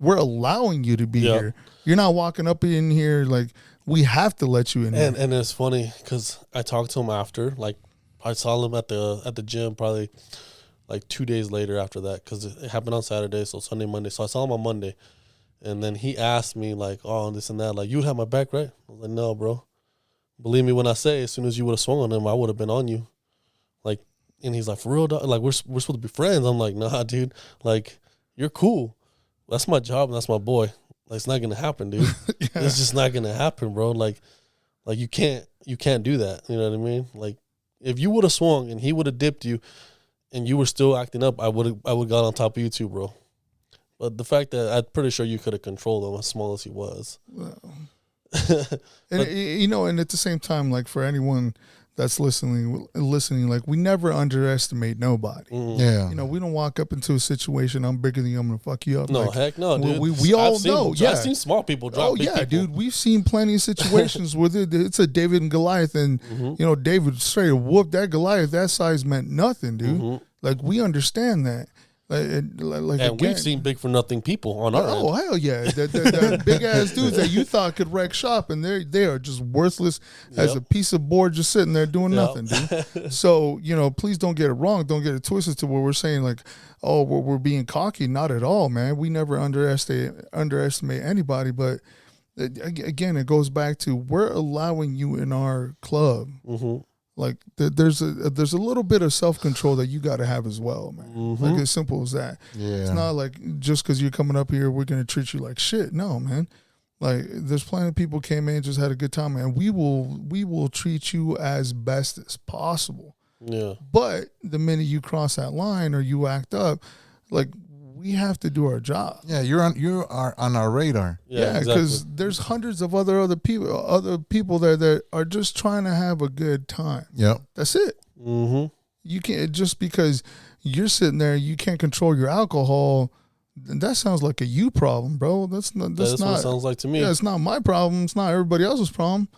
we're allowing you to be here. You're not walking up in here like we have to let you in here. And it's funny because I talked to him after. Like, I saw him at the gym probably like 2 days later after that because it happened on Saturday, so Sunday, Monday. So I saw him on Monday, and then he asked me like, "Oh, this and that. Like, you have my back, right?" I was like, "No, bro. Believe me when I say, as soon as you would have swung on him, I would have been on you." Like, and he's like, "For real, dog? Like, we're supposed to be friends." I'm like, "Nah, dude. Like, you're cool. That's my job and that's my boy. Like, it's not gonna happen, dude. It's just not gonna happen, bro. Like you can't do that. You know what I mean? Like, if you would have swung and he would have dipped you, and you were still acting up, I would got on top of you too, bro. But the fact that I'm pretty sure you could have controlled him as small as he was. Well, and you know, and at the same time, like for anyone that's listening, like we never underestimate nobody. Mm. Yeah. You know, we don't walk up into a situation, I'm bigger than you, I'm going to fuck you up. No, like, heck no, dude. We all know. Yeah. I've seen small people drop big people. Dude. We've seen plenty of situations where it's a David and Goliath, and, you know, David straight up whooped that Goliath. That size meant nothing, dude. Mm-hmm. Like, we understand that. And again, we've seen big for nothing people on our end. Oh, hell yeah. The big ass dudes that you thought could wreck shop, and they are just worthless as a piece of board just sitting there doing nothing, dude. So, you know, please don't get it wrong. Don't get it twisted to where we're saying like, oh, we're being cocky. Not at all, man. We never underestimate anybody. But again, it goes back to we're allowing you in our club. Mm-hmm. Like there's a little bit of self-control that you got to have as well, man. Mm-hmm. Like as simple as that. Yeah. It's not like just because you're coming up here, we're going to treat you like shit. No, man. Like there's plenty of people came in, just had a good time, and we will treat you as best as possible. Yeah. But the minute you cross that line or you act up, like, we have to do our job. Yeah, you are on our radar. Yeah, because there's hundreds of other people there that are just trying to have a good time. Yep. That's it. Mm-hmm. You can't, just because you're sitting there, you can't control your alcohol. That sounds like a you problem, bro. That's not. That's what it sounds like to me. Yeah, it's not my problem. It's not everybody else's problem.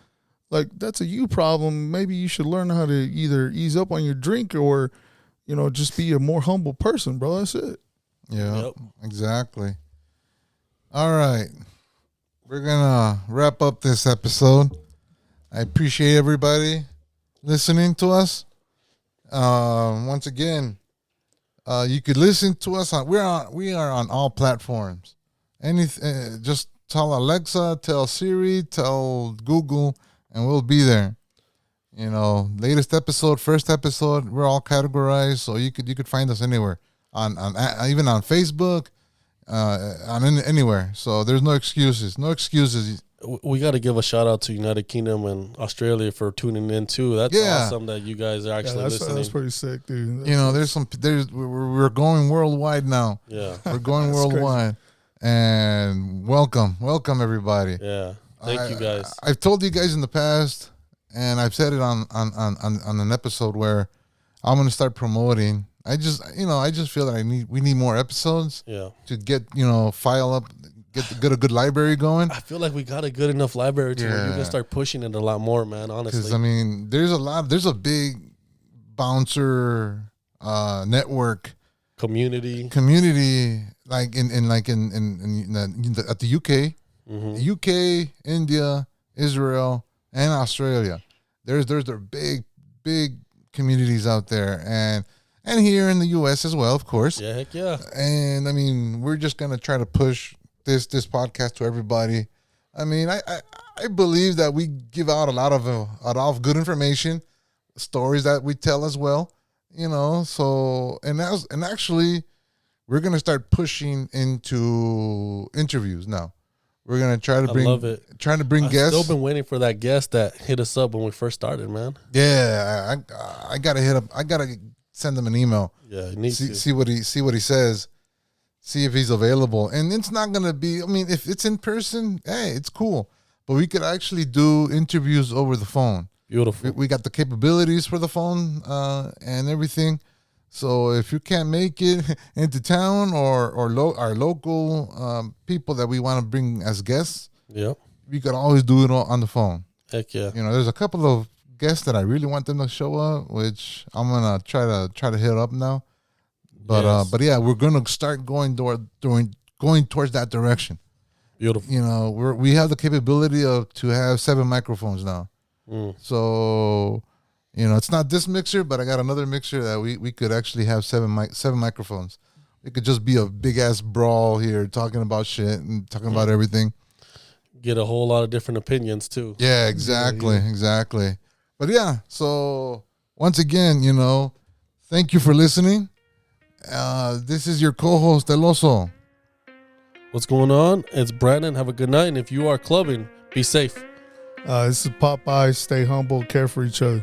Like, that's a you problem. Maybe you should learn how to either ease up on your drink or, just be a more humble person, bro. That's it. Yeah, Yep. Exactly. All right. We're going to wrap up this episode. I appreciate everybody listening to us. Once again, you could listen to us we are on all platforms. Just tell Alexa, tell Siri, tell Google, and we'll be there. Latest episode, first episode, we're all categorized, so you could find us anywhere. On even on Facebook, anywhere. So there's no excuses. No excuses. We got to give a shout out to United Kingdom and Australia for tuning in too. That's awesome that you guys are actually listening. That's pretty sick, dude. We're going worldwide now. Yeah, we're going worldwide, and welcome everybody. Yeah, thank you guys. I've told you guys in the past, and I've said it on an episode where I'm going to start promoting. I just feel that we need more episodes. Yeah. To get file up, get a good library going. I feel like we got a good enough library to where you can start pushing it a lot more, man. Honestly, because there's a big bouncer network community like in at the UK, mm-hmm. UK, India, Israel, and Australia. There's big communities out there, and here in the U.S. as well, of course. Yeah, heck yeah. And we're just gonna try to push this podcast to everybody. I believe that we give out a lot of good information, stories that we tell as well. So and actually, we're gonna start pushing into interviews now. We're gonna try to bring. I love it. Trying to bring guests. I've still been waiting for that guest that hit us up when we first started, man. Yeah, I gotta hit up. I gotta send him an email. Yeah, you need to see what he says. See if he's available. And it's not gonna be. If it's in person, hey, it's cool. But we could actually do interviews over the phone. Beautiful. We got the capabilities for the phone and everything. So if you can't make it into town or our local people that we want to bring as guests, we could always do it on the phone. Heck yeah. There's a couple of guests that I really want them to show up, which I'm gonna try to hit up now. But yeah, we're gonna start going towards that direction. Beautiful. We have the capability to have 7 microphones now. So. It's not this mixer, but I got another mixer that we could actually have 7 microphones. It could just be a big ass brawl here, talking about shit and talking about everything. Get a whole lot of different opinions too. Yeah, exactly. But yeah, so once again, thank you for listening. This is your co-host El Oso. What's going on? It's Branden. Have a good night, and if you are clubbing, be safe. This is Popeye. Stay humble, care for each other.